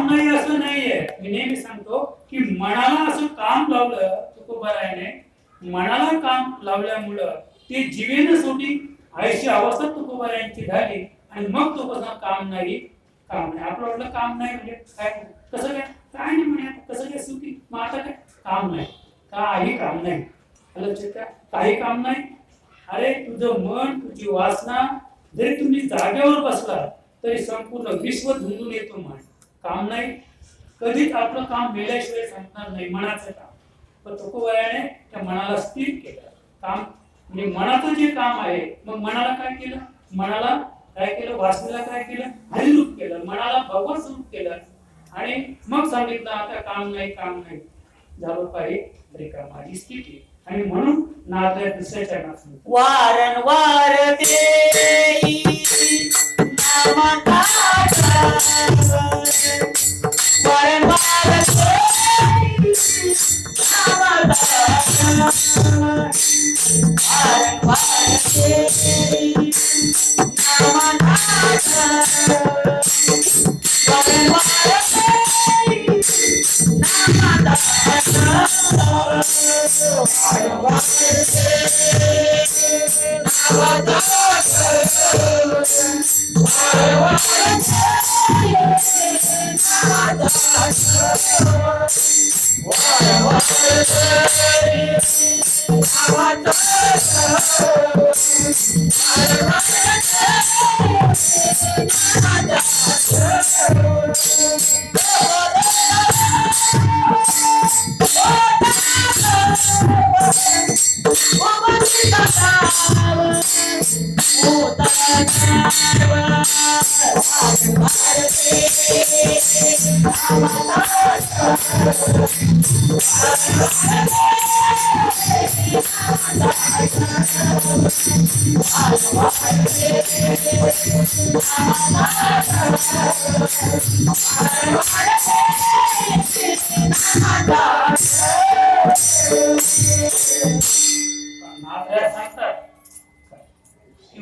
नाही असं नाहीये. मी नेहमी सांगतो की मनाला असं काम लावलं तुकोबारायाने. मनाला काम लावल्यामुळं ती जीवेनं सोडी आयशी अवस्था तुकोबारायांची झाली. आणि मग तो कसा काम नाही. आपलं वाटलं काम नाही म्हणजे काय, कसं काय नाही म्हणे, कसं काय सुखी. मग आता काय काम नाही, काही काम नाही. लक्षात काही काम नाही. अरे तुझं मन तुझी वासना जरी तुम्ही जागेवर बसला तरी संपूर्ण विश्व धुंदून येतो. मन काम नाही. कधीच आपलं काम मेल्याशिवाय संपणार नाही, मनाचं काम. पण तुकोबाराने त्या मनाला स्थिर केलं काम, म्हणजे मनाचं जे काम आहे. मग मनाला काय केलं, मनाला काय केलं, वासनेला काय केलं, हरिरूप केलं, मनाला भगवत स्वरूप केलं. आणि मग सांगितलं आता काम नाही, काम नाही, झालं पाहिजे रिकामाची स्थिती. आणि म्हणून नारद दुसऱ्या चरणात वारंवार देई नामाचा वारंवार देई नामाचा वारंवार देई नामाचा वारंवार देई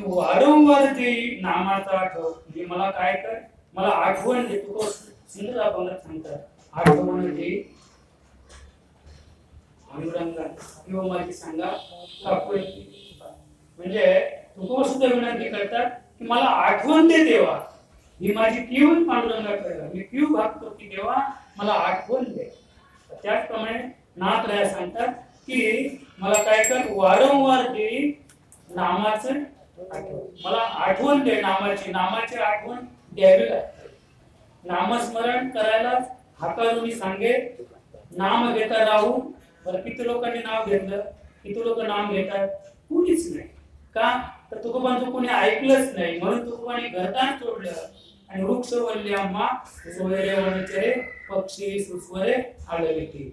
वारंवार देई नामाचा आठव. म्हणजे मला काय कर, मला आठवण दे. तू सुंदर अभंगात सांगतात, आठवण दे अनुरंगा किंवा माझी सांगा कापून. म्हणजे तुकोबा सुद्धा विनंती करतात की मला आठवण दे देवा, ही माझी किव पांडुरंगाकडे, मी किव भागतो की देवा मला आठवण दे. त्याचप्रमाणे नाथ सांगतात की मला काय कर, वारंवार दे नामाचं आठवण. मला आठवण दे नामाची, नामाची आठवण द्यावी लागते. नामस्मरण करायला हाकारून सांगे, नाम घेता राहू. बरं किती लोकांनी नाव घेतलं, किती लोक नाम घेतात, कुणीच नाही. का तर तुकोबांचं कोणी ऐकलंच नाही, म्हणून तुकोबांनी घरदार सोडलं. आणि वृक्ष वल्ल्याम्मा सोयरे वनचरे पक्षी सुस्वरे आढळले.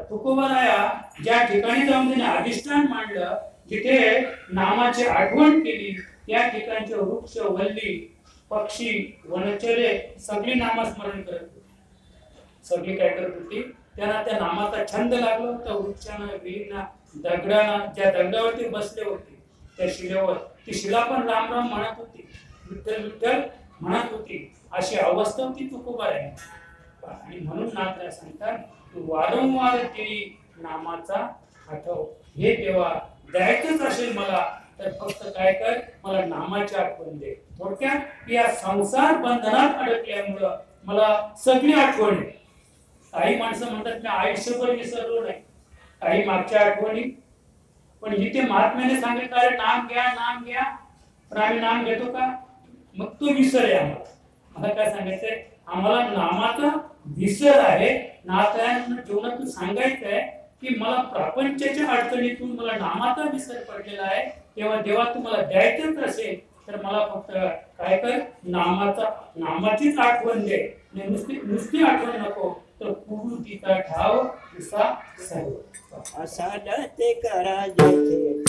तुकोबाराया ज्या ठिकाणी जाऊन त्याने अधिष्ठान मांडलं, जिथे नामाची आठवण केली, त्या ठिकाणचे वृक्ष वल्ली पक्षी वनचरे सगळी नामस्मरण करत होती. सगळी काय करत होती, त्यांना त्या नामाचा छंद लागला होता. वृक्षांना, वेलींना, दगडांना, ज्या दगडावरती बसले होते त्या शिलेवर, ती शिला पण राम राम म्हणत होती, विठ्ठल विठ्ठल म्हणत होती. अशी अवस्था होती तुकोबाराया. आणि म्हणून नाथ सांगतात वारंवार देई नामाचा आठव. हे देवा द्यायचंच असेल मला तर फक्त काय कर, मला नामाची आठवण दे. थोडक्यात या संसार बंधनात अडकल्यामुळं मला सगळी आठवण आहे. काही माणसं म्हणतात मी आयुष्यभर विसरलो नाही काही मागच्या आठवणी, पण जिथे महात्म्याने सांगितलं अरे नाम घ्या, नाम घ्या, पण आम्ही नाम घेतो का, मग तो विसर आहे आम्हाला. मला काय सांगायचंय, आम्हाला नामाचा विसर आहे. नाथांना जीवनातून सांगायचंय की मला प्रपंचाच्या अडचणीतून मला नामाचा विसर पडलेला आहे. तेव्हा देवा तुम्हाला द्यायचंच असेल तर मला फक्त काय कर, नामाचीच आठवण दे. नुसती आठवण नको, तर पूर्तीचा ठाव असा सर्व असा ते करा जेथे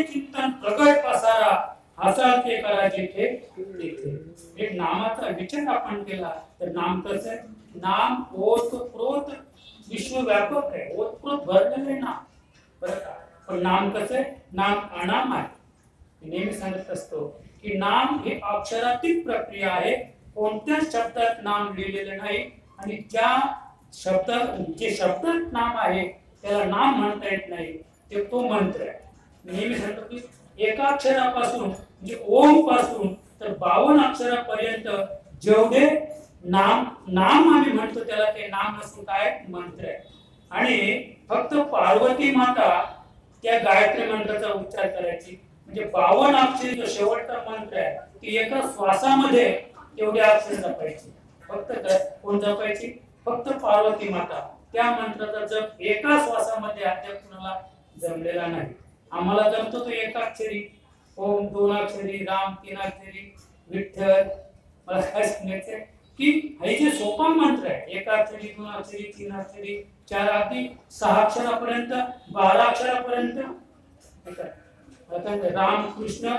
नामाचे चिंतन प्रगट पसारा असा ते करा जेथे तेथे. एक नामाचा विचार आपण केला तर नाम कसं आहे? नाम ओतप्रोत विश्वव्यापक आहे, ओतप्रोत भरलेलं आहे नाम, बरं का? पण नाम कसं आहे? नाम अनाम आहे. मी नेहमी सांगत असतो की नाम ही अक्षरातीत प्रक्रिया आहे. कोणत्याच शब्दात नाम लिहिलेलं नाही आणि ज्या जे शब्दात नाम आहे त्याला नाम म्हणता येत नाही, ते तो मंत्र आहे. नेहमी सांगतो की एका अक्षरापासून म्हणजे ओम पासून तर 52 अक्षरापर्यंत जेवढे नाम आम्ही म्हणतो त्याला ते नाम नसून काय मंत्र आहे. आणि फक्त पार्वती माता त्या गायत्री मंत्राचा उच्चार करायची, म्हणजे 52 अक्षरी जो शेवटचा मंत्र आहे ती एका श्वासामध्ये तेवढे अक्षर जपायची. फक्त कोण जपायची? फक्त पार्वती माता. त्या मंत्राचा जप एका श्वासामध्ये अद्याप कुणाला जमलेला नाही. आम्हाला जमतो तो एका अक्षरी ओम, 2 अक्षरी राम, 3 अक्षरी विठ्ठल. मला काय सांगायचंय की हे जे सोपा मंत्र आहे, एका अक्षरी, 2 अक्षरी, 3 अक्षरी, 4 अगदी 6 अक्षरापर्यंत, 12 अक्षरापर्यंत राम कृष्ण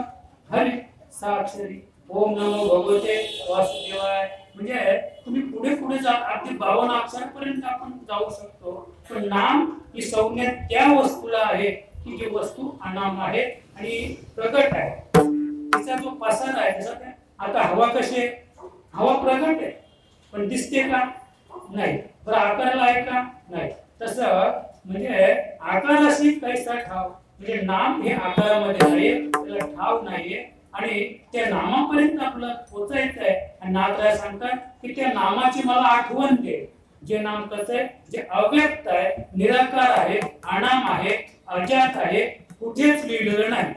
हरी 6 अक्षरी, ओम नमो भगवते वासुदेवाय. म्हणजे तुम्ही पुढे पुढे जा, अगदी 52 अक्षरापर्यंत आपण जाऊ शकतो. पण नाम ही संज्ञा त्या वस्तूला आहे की जी वस्तू अनाम आहे आणि प्रगट आहे. तिचा जो पसारा आहे जसा काय आता हवा कशी आहे? हवा प्रगट आहे पण दिसते का? नाही. बरं आकाराला आहे का? नाही. तसं म्हणजे आकाराशी कैसा ठाव, म्हणजे नाम हे आकारामध्ये नाहीये, त्याला ठाव नाहीये आणि त्या नामापर्यंत आपल्याला पोचायचं आहे. आणि नाथराय सांगतात की त्या नामाची मला आठवण दे. जे नाम कसं आहे? जे अव्यक्त आहे, निराकार आहे, अनाम आहे, अजात आहे, कुठेच लिहिलेलं नाही.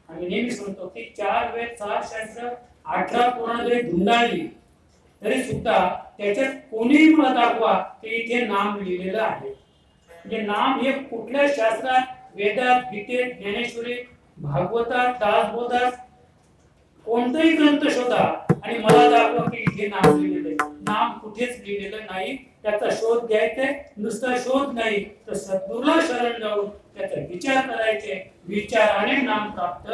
आम्ही नेहमी सांगतो की 4 वेद 6 शास्त्र 18 पुराण जरी धुंडाळली तरी सुद्धा त्याच्यात कोणीही मला दाखवा की इथे नाम लिहिलेलं आहे. म्हणजे नाम हे कुठल्या शास्त्रात, वेदात, गीतेत, ज्ञानेश्वरीत, भागवतात, दासबोधात कोणताही ग्रंथ शोधा आणि मला दाखवा की इथे नाम लिहिलेलं आहे. नाम कुठेच लिहिलेलं नाही. त्याचा शोध घ्यायचा. नुसता शोध नाही तर सद्गुरूला शरण जाऊन त्याचा विचार करायचे. विचाराने नाम प्राप्त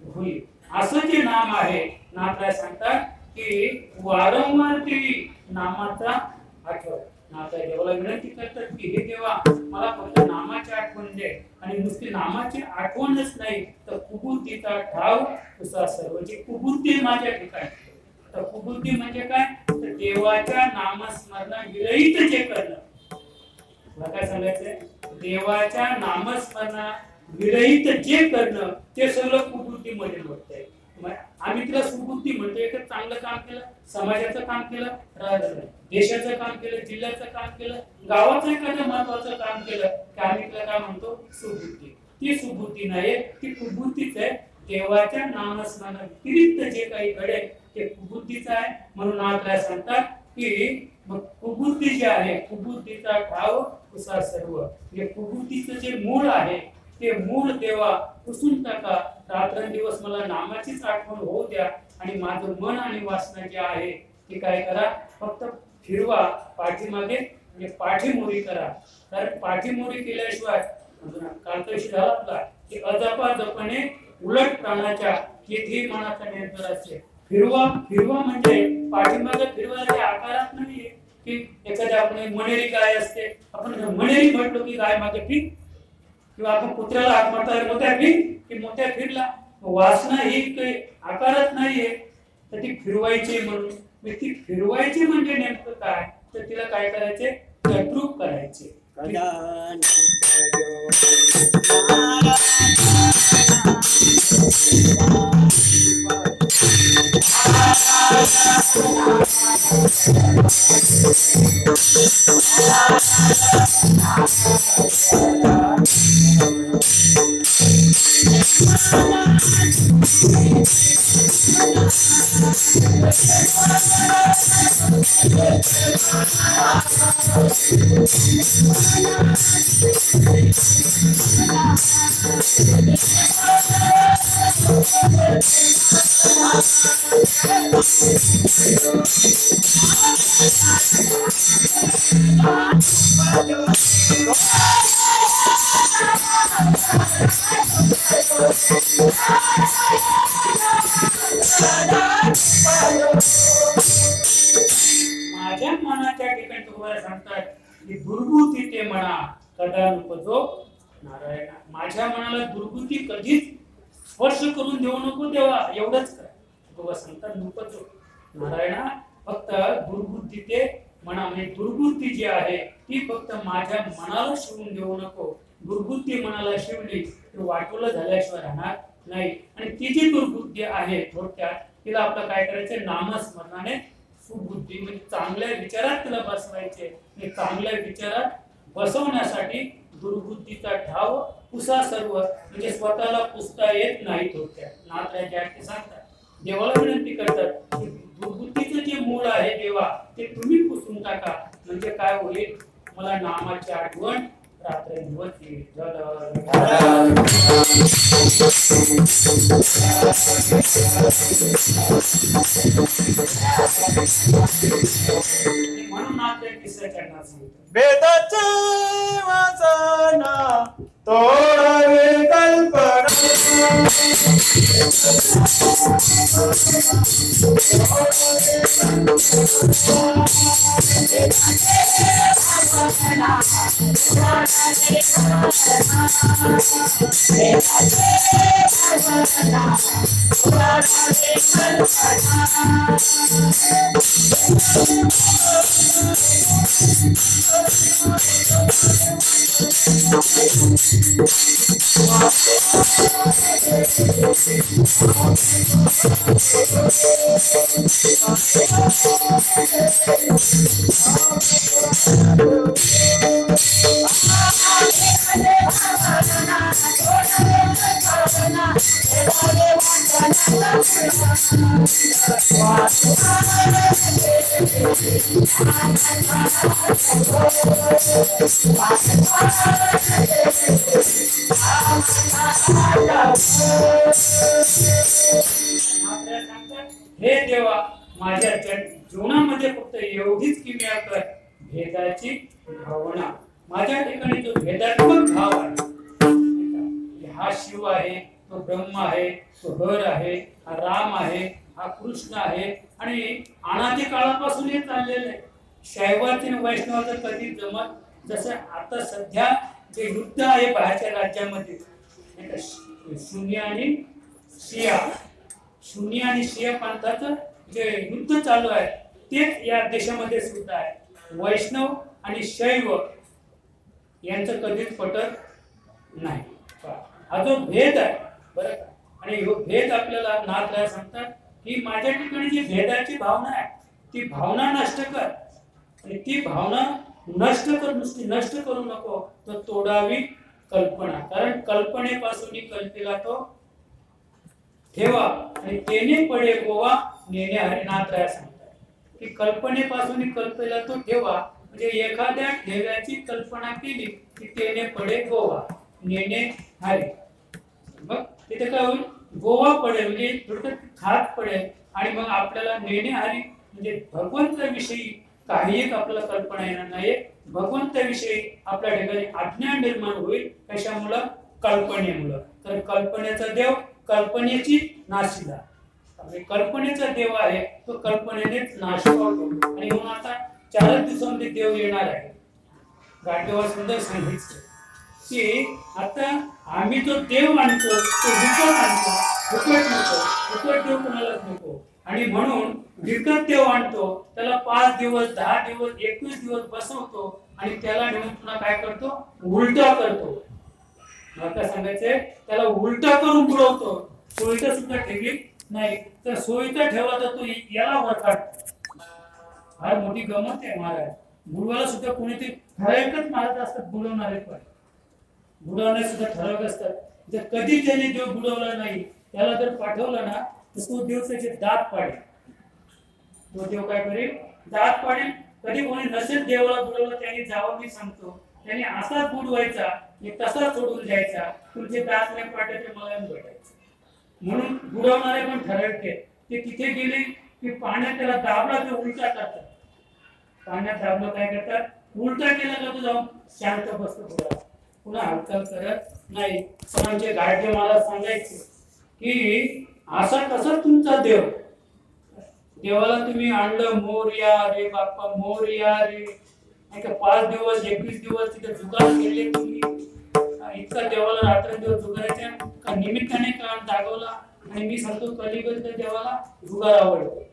होईल. असं जे नाम आहे, नाथराय सांगतात की वारंवार ती नामाचा आठवण. नाथराय देवाला विनंती करतात की हे देवा, मला फक्त नामाची आठवण दे. आणि नुसती नामाची आठवणच नाही तर कुबुद्धीचा ठाव तुझा सर्व. जे कुबुद्धी माझ्या ठिकाणी, तर कुबुद्धी म्हणजे काय? तर देवाच्या नामस्मरणा विरहित जे करणं. मला काय सांगायचंय? देवाच्या नामस्मरणा विरहित जे करणं ते सगळं कुबुद्धी मध्ये मोडतंय. आम्ही तिला सुबुद्धी म्हणतो. एक चांगलं काम केलं, समाजाचं काम केलं, देशाचं काम केलं, जिल्ह्याचं काम केलं, गावाचं एखादं महत्वाचं काम केलं की आम्ही तिला काय म्हणतो? सुबुद्धी. ती सुबुद्धी नाही, ती कुबुद्धीच आहे. देवाच्या नामस्मरणा व्यतिरिक्त जे काही घडेल ते कुबुद्धीचं आहे. म्हणून नाथराय सांगतात की मग कुबुद्धी जी आहे, कुबुद्धीचा ठाव तुझा सर्व. म्हणजे कुबुद्धीचं जे मूळ आहे ते मूळ देवा पुसून टाका. रात्रंदिवस मला नामाचीच आठवण होऊ द्या आणि माझं मन आणि वासना जे आहे ते काय करा? फक्त फिरवा पाठीमागे, म्हणजे पाठीमोरी करा. कारण पाठीमोरी केल्याशिवाय कालचा विषय झाला आपला की अजपा जपणे उलट प्राणाच्या येथे मनाचा नियंत्रण असते. फिरवा म्हणजे पाठीमागे फिरवायच्या आकारात नाहीये की एखाद्या आपण मनेरी गाय असते, आपण मनेरी म्हटलो की गाय मागे फिर, किंवा आपण कुत्र्याला हात मारता मोठ्या फिर की मोठ्या फिरला. वासना ही काही आकारात नाहीये तर ती फिरवायची. म्हणून ती फिरवायची म्हणजे नेमकं काय? तर तिला काय करायचे? तद्रूप करायचे. की दुर्बुद्धी ते म्हणा कदा नुपजो नारायणा. माझ्या मनाला दुर्बुद्धी कधीच स्पर्श करून देऊ नको देवा, एवढंच कर. तुकोबा सांगतात नुपजो नारायणा, फक्त दुर्बुद्धी ते म्हणा, म्हणजे दुर्बुद्धी जी आहे ती फक्त माझ्या मनाला शिवून देऊ नको. दुर्बुद्धी मनाला शिवली तर वाटोलं झाल्याशिवाय राहणार नाही. आणि ती जी दुर्बुद्धी आहे थोडक्यात तिला आपलं काय करायचं, नामस्मरणाने सुबुद्धी म्हणजे चांगल्या विचारात तिला बसवायचे. आणि चांगल्या विचारात बसवण्यासाठी दुर्बुद्धीचा ठाव पुसा सर्व, म्हणजे स्वतःला पुसता येत नाही. थोडक्यात नाथराजा ते सांगतात, देवाला विनंती करतात की दुर्बुद्धीचं जे मूळ आहे देवा ते तुम्ही पुसून टाका, म्हणजे काय होईल, मला नामाची आठवण रात्र दिवस येईल. म्हणून नाथ किस्सा करणार सांगतो, वेदाचे वाचना तोडावे कल्पना हे देवा माझ्या जीवनामध्ये फक्त एवढीच किमया कर, भेदाची भावना. माझ्या ठिकाणी जो भेदात्मक भाव आहे, हा शिव आहे, तो ब्रह्म आहे, तो हर आहे, हा राम आहे, हा कृष्ण आहे, आणि अनादी काळापासून हे चाललेलं आहे. शैवाचे आणि वैष्णवाचं कधी जमत, जसं आता सध्या जे युद्ध आहे बाहेरच्या राज्यामध्ये, शून्य आणि शिया, शून्य आणि शिया पंथाचं जे युद्ध चालू आहे तेच या देशामध्ये सुद्धा आहे. वैष्णव आणि शैव यांचं कधीच पटत नाही. हा जो भेद आहे बरं का, आणि हा भेद आपल्याला नाथराय सांगतात की माझ्या ठिकाणी जी भेदाची भावना आहे ती भावना नष्ट कर, आणि ती भावना नष्ट कर, नुसती नष्ट करू नको, तर तोडावी कल्पना. कारण कल्पनेपासून कल्पेला तो ठेवा, आणि तेने पडे गोवा नेणे हरी. नाथराय सांगतात की कल्पनेपासून कल्पेला तो ठेवा, म्हणजे एखाद्या ठेव्याची कल्पना केली की तेने पडे गोवा नेणे हरी. मग तिथे काय होईल, गोवा पडेल म्हणजे थोडक्यात खात पडेल, आणि मग आपल्याला नेणे हरी म्हणजे भगवंताविषयी काही एक आपल्याला कल्पना येणार नाही. भगवंताविषयी आपल्या ठिकाणी अज्ञान निर्माण होईल. कशामुळं, कल्पनेमुळं. तर कल्पनेचा देव कल्पनेची नाशिदा, कल्पनेचा देव आहे तो कल्पनेनेच नाश पावतो. आणि म्हणून आता 4 दिवसांमध्ये देव येणार आहे. गाठेवा सुंदर सांगितलं की आता आम्ही जो देव आणतो तो विकत आणतो, फुकट नको, फुकट देव कोणालाच नको. आणि म्हणून विकत देव आणतो, त्याला 5 दिवस 10 दिवस 21 दिवस बसवतो, आणि त्याला नेऊन पुन्हा काय करतो, उलटा करतो. आता सांगायचंय त्याला उलटा करून बुडवतो. सोयीचा सुद्धा ठेवली नाही, तर सोयीचा ठेवला तर तो याला वर काढतो. फार मोठी गमत आहे महाराज. बुडवायला सुद्धा कोणीतरी ठराविकच महाराज असतात बुडवणारे, पण बुडवणे सुद्धा ठराविक असतात. जर कधी त्याने देव बुडवला नाही, त्याला जर पाठवला ना तर तो देव त्याचे दात पाडेल. तो देव काय करेल, दात पाडेल. कधी कोणी नसेल देवाला बुडवलं त्यांनी जावं, मी सांगतो त्यांनी असाच बुडवायचा, तसाच सोडून द्यायचा, तुमचे दात नाही पाडायचे, मला भेटायचं. म्हणून बुडवणारे पण ठराविक आहेत. ते तिथे गेले की पाण्यात त्याला दाबला तर उलटा करतात. पाण्यात दाबलं काय करतात, उलटा केला का तो जाऊन शांत बसतो, थोडा पुन्हा हालचाल करत नाही. पण आमचे गाडगे मला सांगायचे की असा कसा तुमचा देव, देवाला तुम्ही आणलं मोरया रे बाप्पा मोरया रे, नाही का 5 दिवस 21 दिवस तिथे जुगार खेळले तुम्ही, इतका देवाला रात्रंदिवस जुगाराच्या का निमित्ताने काळ जागवला. आणि मी सांगतो कलिबद्ध देवाला जुगार आवडतो,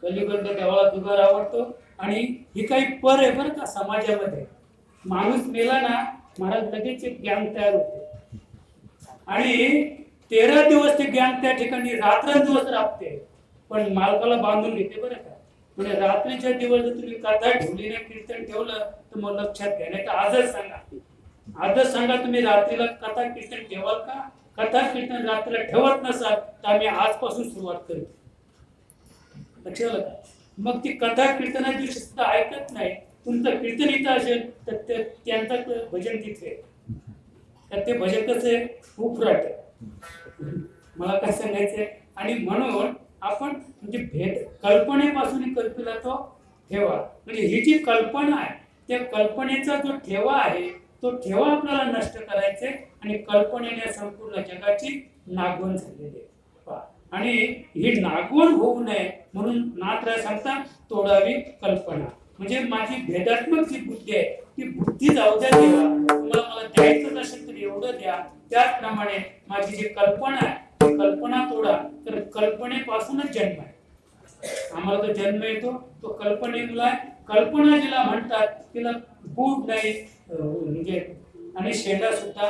कलिबद्ध देवाला जुगार आवडतो. आणि ही काही पर आहे बरं का समाजामध्ये. माणूस मेला ना महाराज लगेच एक गँग तयार होते आणि 13 दिवस ते गँग त्या ठिकाणी रात्रंदिवस राबते, पण मालकाला बांधून घेते बरं का. म्हणजे रात्रीच्या दिवस जर तुम्ही कथा ठेवली नाही, कीर्तन ठेवलं तर मग लक्षात घ्या. नाही तर आजच सांगा, आजच सांगा तुम्ही रात्रीला कथा कीर्तन ठेवाल का? कथा कीर्तन रात्रीला ठेवत नसाल तर आम्ही आजपासून सुरुवात करू. लक्षात आलं का? मग ती कथा कीर्तना दिवशी सुद्धा ऐकत नाही. तुमचं कीर्तन इथं असेल तर त्यांचं भजन तिथे, तर ते भजन कसं आहे उफराट. मला काय सांगायचंय. आणि म्हणून आपण म्हणजे भेद कल्पनेपासून कल्पना तो ठेवा. म्हणजे ही जी कल्पना आहे त्या कल्पनेचा जो ठेवा आहे तो ठेवा आपल्याला नष्ट करायचे. आणि कल्पनेने संपूर्ण जगाची नागवण झालेली आहे. आणि ही नागवण होऊ नये म्हणून नाथराय सांगतात तोडावी कल्पना. म्हणजे माझी भेदात्मक जी बुद्धी आहे ती बुद्धी जाऊ द्या देवा, तुम्हाला मला द्यायचं असेल तर एवढं द्या. त्याचप्रमाणे माझी जी कल्पना आहे ती कल्पना तोडा. तर कल्पनेपासूनच जन्म आहे. आम्हाला जो जन्म येतो तो कल्पनेमुळे आहे. कल्पना जिला म्हणतात तिला बूट नाही म्हणजे आणि शेंडा सुद्धा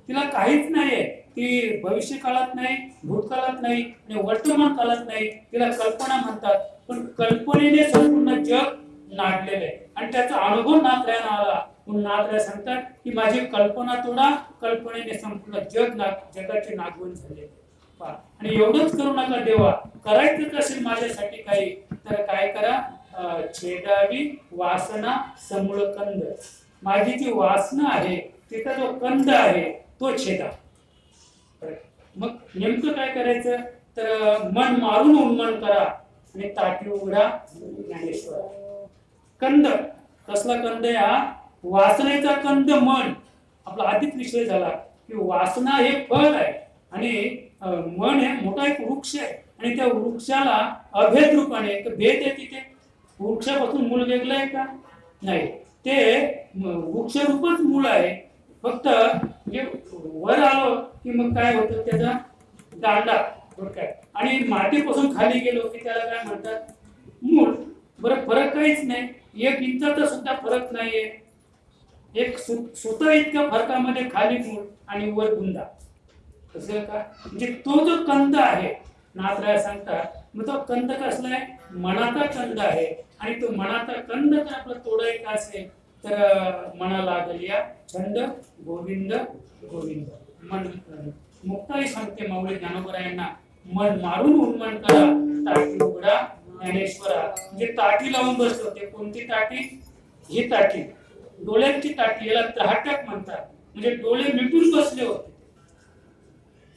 तिला काहीच नाहीये. ती भविष्य काळात नाही, भूतकाळात नाही आणि वर्तमान काळात नाही. तिला कल्पना म्हणतात. पण कल्पनेने संपूर्ण जग नाटलेलं आहे आणि त्याचा अनुभव नाथरायाला आला. म्हणून नाथराय सांगतात की माझी कल्पना तोडा, कल्पनेने संपूर्ण जगाची नागवण झाली. आणि एवढंच करू नका देवा, करायचं असेल माझ्यासाठी काही तर काय करा, छेदावी वासना समूळ कंद. माझी जी वासना आहे तिचा जो कंद आहे तो छेदा. मग नेमकं काय करायचं तर मन मारून उन्मन करा आणि ताटी उघडा ज्ञानेश्वर. कंद कसला कंद आहे हा? वासनेचा कंद मन. आपला आधीच विषय झाला की वासना हे फळ आहे आणि मन हे मोठा एक वृक्ष आहे. आणि त्या वृक्षाला अभेद रूपाने भेद आहे. तिथे वृक्षापासून मूळ वेगळं आहे का? नाही, ते वृक्षरूपच मूळ आहे. फक्त म्हणजे वर आलो की मग काय होतं त्याचा दांडा डोक्यात आणि मातीपासून खाली गेलो की त्याला काय म्हणतात मूळ. बरं फरक काहीच नाही, 1 इंचाचा सुद्धा फरक नाहीये. एक सुता इतक्या फरकामध्ये खाली मूळ आणि वर बुंदा. कसं का? म्हणजे तो जो कंद आहे नाथराय सांगतात. मग तो कंद कसला आहे? मनाचा कंद आहे. आणि तो मनाचा कंद जर आपला तोडायचा असेल तर मना लागलिया छंद गोविंद गोविंद. मन मुक्ताई सांगते माऊली ज्ञानोबरायांना, मन मारून उन्मन करा ताटी उघडा ज्ञानेश्वरा. म्हणजे ताटी लावून बसलो. ते कोणती ताटी? ही ताटी, डोळ्यांची ताटी. याला त्राटक म्हणतात. म्हणजे डोळे मिटून बसले होते.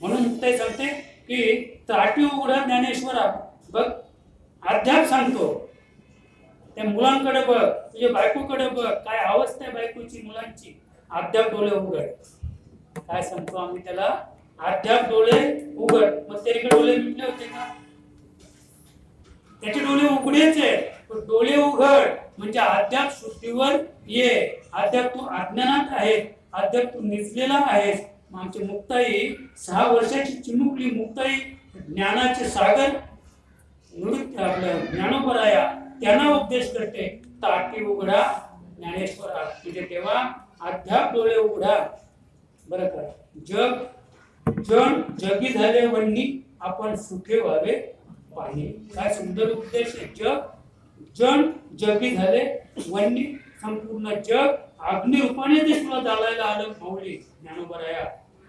म्हणून मुक्ताई सांगते की ताटी उघडा ज्ञानेश्वरा. बघ अध्याप सांगतो. त्या मुलांकडे बघ, तुझ्या बायकोकडे बघ, काय अवस्था आहे बायकोची मुलांची. अध्याप डोळे उघड. काय सांगतो आम्ही त्याला? अध्याप डोळे उघड. मग त्याचे डोळे मिटले होते का? त्याचे डोळे उघडेच आहे. डोळे उघड म्हणजे अध्याप शुद्धीवर ये. अध्याप तू अज्ञानात आहे, अध्याप तू निजलेला आहेस. आमची मुक्ताई 6 वर्षाची चिमुकली मुक्ताई ज्ञानाचे सागर नृत्य आपलं ज्ञानोबराया त्यांना उपदेश करते ताटी उघडा ज्ञानेश्वरा. म्हणजे तेव्हा अध्याप डोळे उघडा. बरं का? जन जगी झाले वन्नी आपण सुखे व्हावे पाणी. काय सुंदर उपदेश आहे. जन जगी झाले वन्नी, संपूर्ण जग अग्निरूपाने ते तुला जाळायला आलं माऊली ज्ञानोबराया.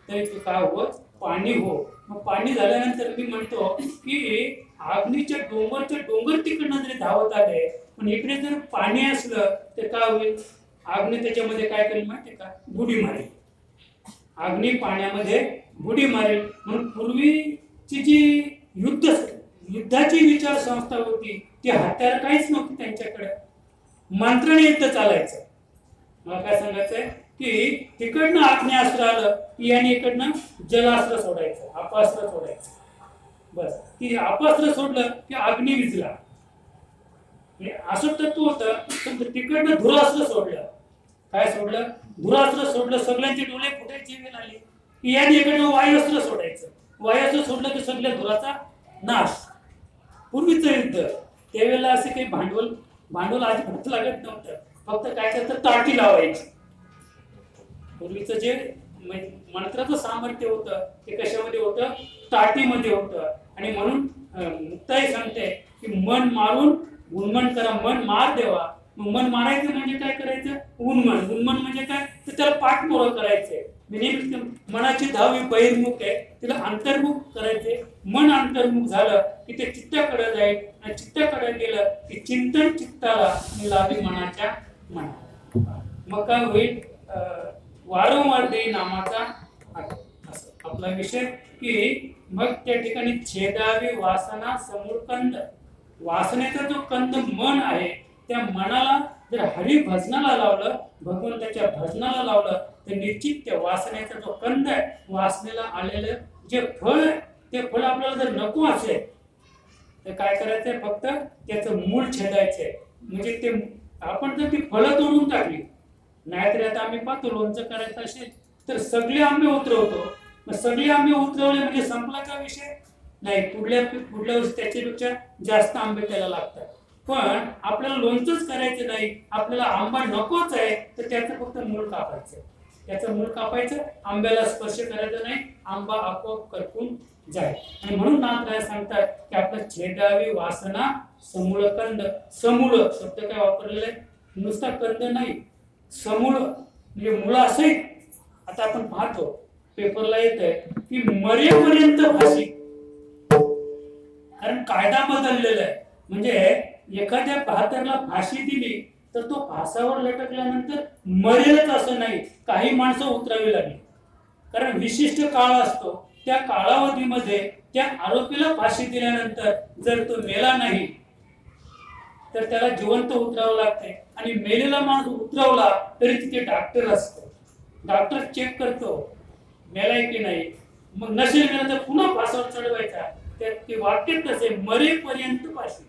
तरी तू काय हो? पाणी हो. मग पाणी झाल्यानंतर मी म्हणतो की अग्नीच्या डोंगर तिकडनं जरी धावत आले पण इकडे जर पाणी असलं तर काय होईल? अग्नी त्याच्यामध्ये काय करेल माहिती का? बुडी मारेल. अग्नी पाण्यामध्ये बुडी मारेल. म्हणून पूर्वीची जी युद्धाची विचार संस्था होती ती हत्यार काहीच नव्हती त्यांच्याकडे. मंत्राने युद्ध चालायचं. मला काय सांगायचंय की तिकडनं आग्नेयास्त्र आलं की याने इकडनं जलास्त्र सोडायचं, अपास्त्र सोडायचं. बस ती अपास्त्र सोडलं की अग्नी विजला. हे असं तत्व होतं. पण तिकडनं धुरास्त्र सोडलं. काय सोडलं? धुरास्त्र सोडलं. सगळ्यांचे डोळे फुटायची वेळ आली की याने इकडनं वायुअस्त्र सोडायचं. वायुअस्त्र सोडलं की सगळ्या धुराचा नाश. पूर्वीचं युद्ध त्यावेळेला असे काही भांडवल अजिबात लागत नव्हतं. फक्त काय करतं, ताटी लावायची. पूर्वीचं जे मंत्राचं सामर्थ्य होतं ते कशामध्ये होतं? ताटीमध्ये होतं. आणि म्हणून मुक्ताई सांगते की मन मारून उन्मन करा, मन मार देवा. मन मारायचं म्हणजे काय करायचं? उन्मन म्हणजे काय? तर त्याला पाठमोहर करायचंय. मनाची धाव ही बहिर्मुख आहे, तिला अंतर्मुख करायचे. मन अंतर्मुख झालं की ते चित्ताकडे जाईल आणि चित्ताकडे गेलं की चिंतन चित्ताला लावी मनाच्या मना. मग काय होईल? वारंवार देई नामाचा असं आपला विषय की मग त्या ठिकाणी छेदावी वासना समूळ कंद. वासनेचा जो कंद मन आहे त्या मनाला जर हरी भजनाला लावलं, भगवंताच्या भजनाला लावलं तर निश्चित त्या वासनेचा जो कंद आहे, वासनेला आलेलं जे फळ आहे ते फळ आपल्याला जर नको असेल तर काय करायचंय? फक्त त्याचं मूळ छेदायचंय. म्हणजे ते आपण जर ती फळं तोडून टाकली, नाहीतर आता आम्ही पाहतो लोणचं करायचं असेल तर सगळे आंबे उतरवतो. मग सगळे आंबे उतरवले म्हणजे संपला का विषय? नाही, पुढल्या वर्षी त्याच्यापेक्षा जास्त आंबे त्याला लागतात. पण आपल्याला लोणचंच करायचं नाही, आपल्याला आंबा नकोच आहे तर त्याचं फक्त मूळ कापायचं. त्याचं मूळ कापायचं, आंब्याला स्पर्श करायचा नाही, आंबा आपोआप करपून जाईल. आणि म्हणून नाथराय सांगतात की आपलं छेदावी वासना समूळ कंद. समूळ शब्द काय वापरलेला आहे? नुसता कंद नाही, समूळ म्हणजे मुळासहित. आता आपण पाहतो पेपरला येत आहे की मरेपर्यंत फाशी. कारण कायदा बदललेला आहे. म्हणजे एखाद्या बहादरला फाशी दिली तर तो फासावर लटकल्यानंतर मरेलच असं नाही, काही माणसं उतरावी लागली. कारण विशिष्ट काळ असतो, त्या कालावधीमध्ये त्या आरोपीला फाशी दिल्यानंतर जर तो मेला नाही तर त्याला जिवंत उतरावं लागते. आणि मेलेला माणूस उतरवला तरी तिथे डॉक्टर असतो. डॉक्टर चेक करतो मेलाय की नाही. मग नसेल मेला तर पुन्हा फासावर चढवायचा. ते वाक्य तसे मरेपर्यंत फाशी.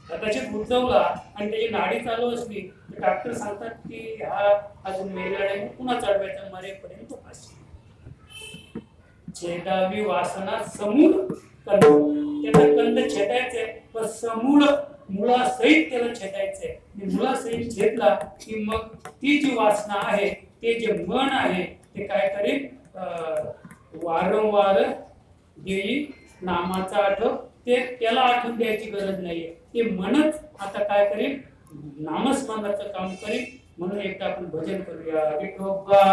कदाचित उतरवला आणि त्याची नाडी चालू असली तर डॉक्टर सांगतात की हा अजून मेलेला नाही, पुन्हा चढवायचा, मरेपर्यंत फाशी. छेदावी वासना समूळ कंद. त्याचा कंद छेदायचंय पण समूळ मुळासहित त्याला छेदायचंय. मुळासहित छेदला की मग ती जी वासना आहे, ते जे मन आहे ते काय करेल? वारंवार देई नामाचा आठव. ते त्याला आठवण द्यायची गरज नाहीये, ते मनच आता काय करेल? नामस्मरणाचं काम करेल. म्हणून एकदा आपण भजन करूया. विठोबा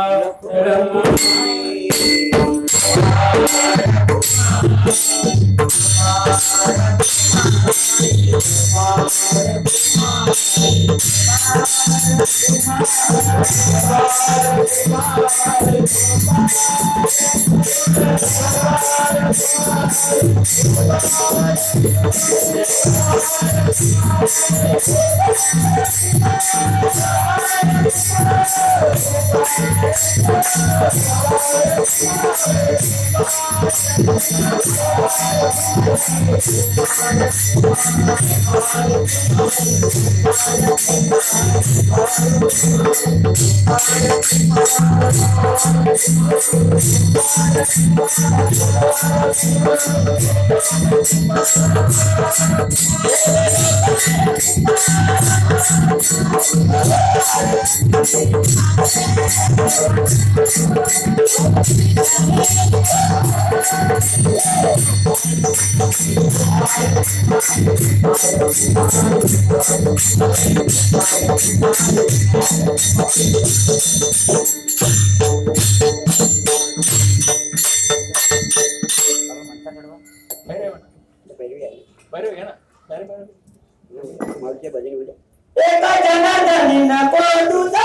एका जनार्दनी नको तुझा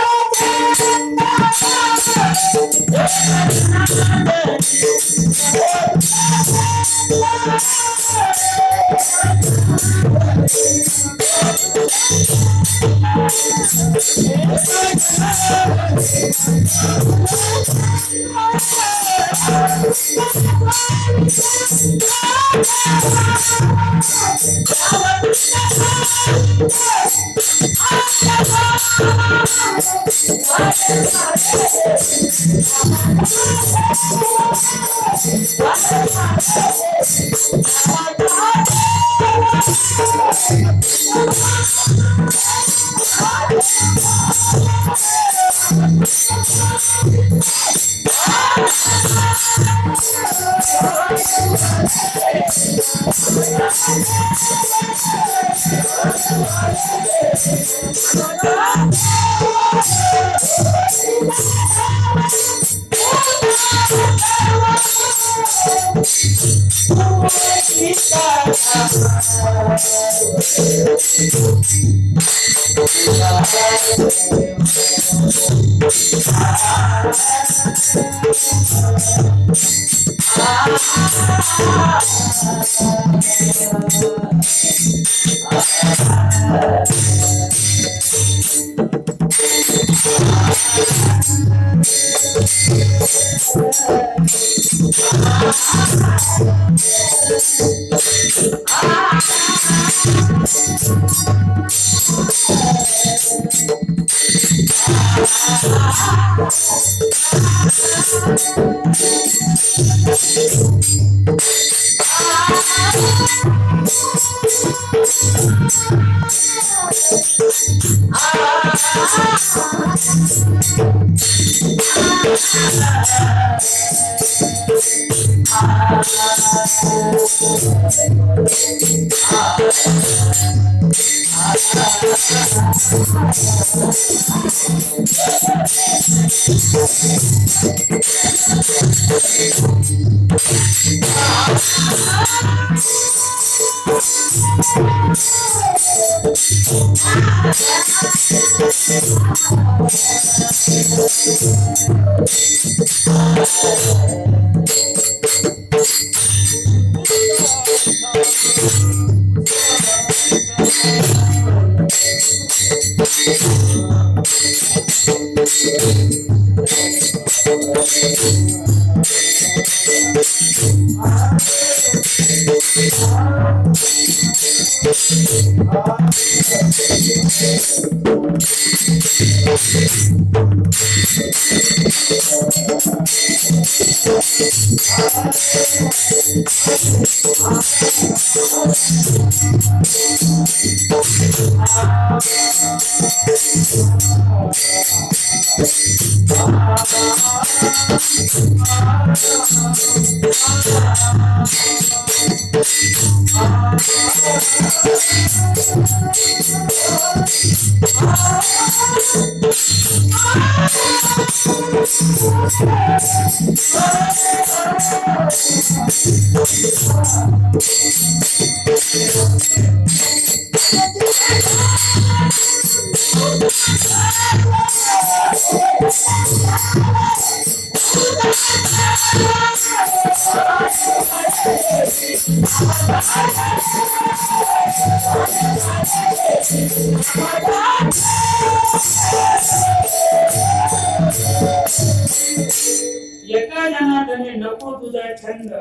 एका जनार्दने नको तुझा छंद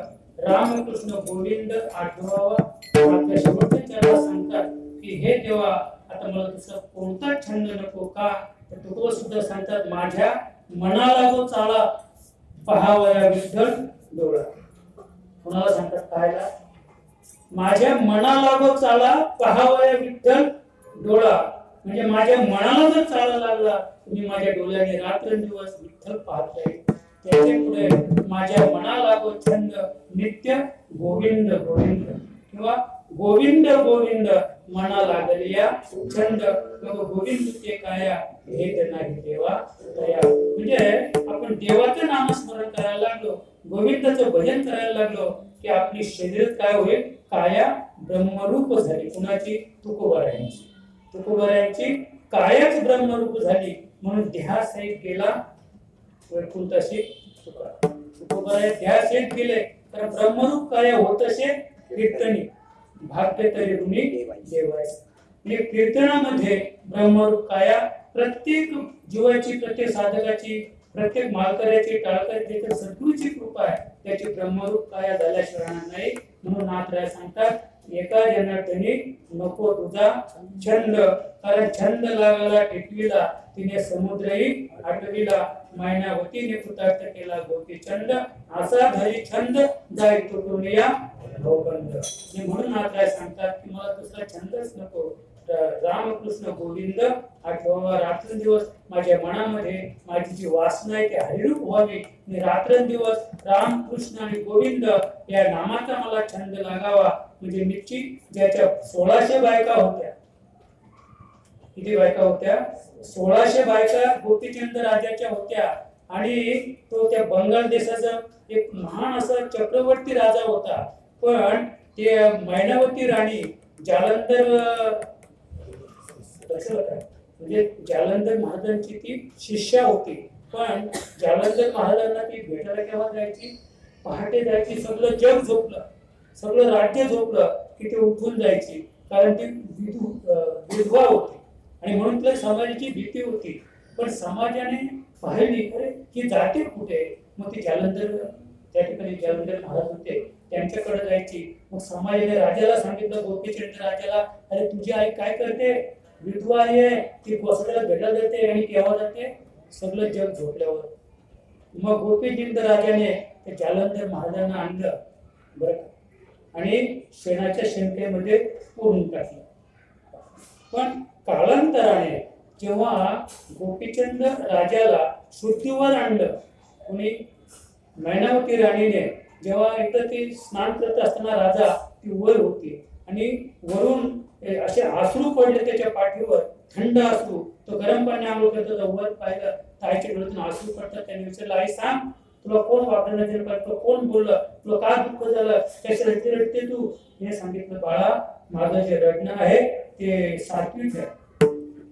रामकृष्ण गोविंद आठवावा. आपल्या शेवटच्या चरणात सांगतात की हे देवा आता मला तुझा कोणता छंद नको का. तर तुकोबा सुद्धा सांगतात माझ्या मनाला जो चाला पहावया विठ्ठल डोळा. कोणाला सांगतात पाहायला माझ्या मनाला जो चाला पहावया विठ्ठल डोळा. म्हणजे माझ्या मनाला जर चाला लागला तुम्ही माझ्या डोळ्याने रात्रंदिवस विठ्ठल पाहताय. त्याच्या पुढे माझ्या मनाला गो छंद नित्य गोविंद गोविंद किंवा गोविंद गोविंद मना लागलिया छंद गोविंद ते काया भेद नाही देवा दया. म्हणजे आपण देवाचं नामस्मरण करायला लागलो गोविंदाचं भजन करायला लागलो की आपली शरीर काय होईल काया ब्रह्मरूप झाली. कुणाची तुकोबारायांची. तुकोबारायांची कायाच ब्रह्मरूप झाली म्हणून ध्यास गेला वैकुंठाशी तुकोबाराय ध्यास केले तर ब्रह्मरूप काय होत असे कीर्तनी भाग्य तरी ऋणी देवाय. म्हणजे कीर्तनामध्ये ब्रह्मरूप काया प्रत्येक जीवाची प्रत्येक साधकाची प्रत्येक मालकऱ्याची टाळकरी तर सद्गुरूची कृपा आहे, त्याची ब्रह्मरूप काया झाल्याशिवाय राहणार नाही. म्हणून नाथराय सांगतात एका जनार्दनी नको तुझा छंद, कारण छंद लागला टेकवीला तिने समुद्रही आटविला, मैनावतीने कृतार्थ केला गोपी छंद, असा धरी छंद जाय तुटून या भवबंध. म्हणून नाथराय सांगतात की मला दुसरा छंदच नको, रामकृष्ण गोविंद हा ठेवावा रात्रंदिवस माझ्या मनामध्ये. माझी जी वासना आहे ती हरिरूप व्हावी आणि रात्रंदिवस रामकृष्ण आणि गोविंद या नामाचा मला छंद लागावा. म्हणजे निश्चित ज्याच्या 1600 बायका होत्या, किती बायका होत्या? 1600 बायका गोपीचंद राजाच्या होत्या. आणि तो त्या बंगाल देशाचा एक महान असा चक्रवर्ती राजा होता. पण ते मैनावती राणी जालंधर म्हणजे जालंधर महाराजांची ती शिष्या होती. पण जालंधर महाराजांना ती भेटायला केव्हा जायची? पहाटे जायची. सगळं जग झोपलं, सगळं राज्य झोपलं की ते उठून जायची, कारण ती विधवा होती आणि म्हणून तर समाजाची भीती होती. पण समाजाने पाहिली अरे ही जाते कुठे, मग ती जालंधर त्या ठिकाणी जालंधर महाराज होते त्यांच्याकडे जायची. मग समाजाने राजाला सांगितलं, गोपीचंद राजाला, अरे तुझी आई काय करते? विधवा आहे, ती कोसळ्याला भेटायला जाते आणि केव्हा जाते? सगळं जग झोपल्यावर. मग गोपीचंद राजाने ते जालंधर महाराजांना आणलं बरं आणि शेणाच्या शेणक्यामध्ये पोरून टाकलं. पण कालांतराने जेव्हा गोपीचंद राजाला शुद्धीवर आणलं कोणी, मैनावती राणीने, जेव्हा एकदा ती स्नान करत असताना राजा ती वर होती आणि वरून असे आसरू पडले त्याच्या पाठीवर, थंड आसरू. तो गरम पाणी आंघोळ करतो, वर पाहिलं ताईच्या डोळ्यातून आसरू पडतात. त्याने विचारलं, आई सांग तुला कोण वापरण्याचे करतो, कोण बोललं, तुला का दुःख झालं, कशा रडते तू? हे सांगितलं, बाळा माझं जे रडणं आहे ते सात्विक आहे,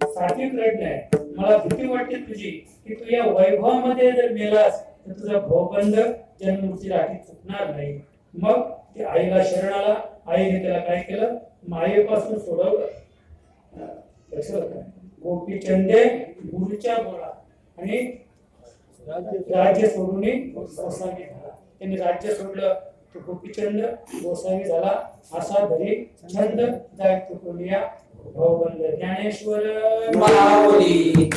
सात्विक रडणं आहे. मला भीती वाटते तुझी की तू या वैभवामध्ये जर मेलास तर तुझा भवबंध जन्ममृत्यू राठी चुकणार नाही. मग ते आईला शरण आला. आईने त्याला काय केलं? मायेपासून सोडवलं. गोपीचंदे गुरुच्या बोला आणि राज्य सोडून गोसावी झाला. त्यांनी राज्य सोडलं तो गोपीचंद गोसावी झाला. असा धरी छंद जाय तुटुनिया भवबंध. ज्ञानेश्वर माऊली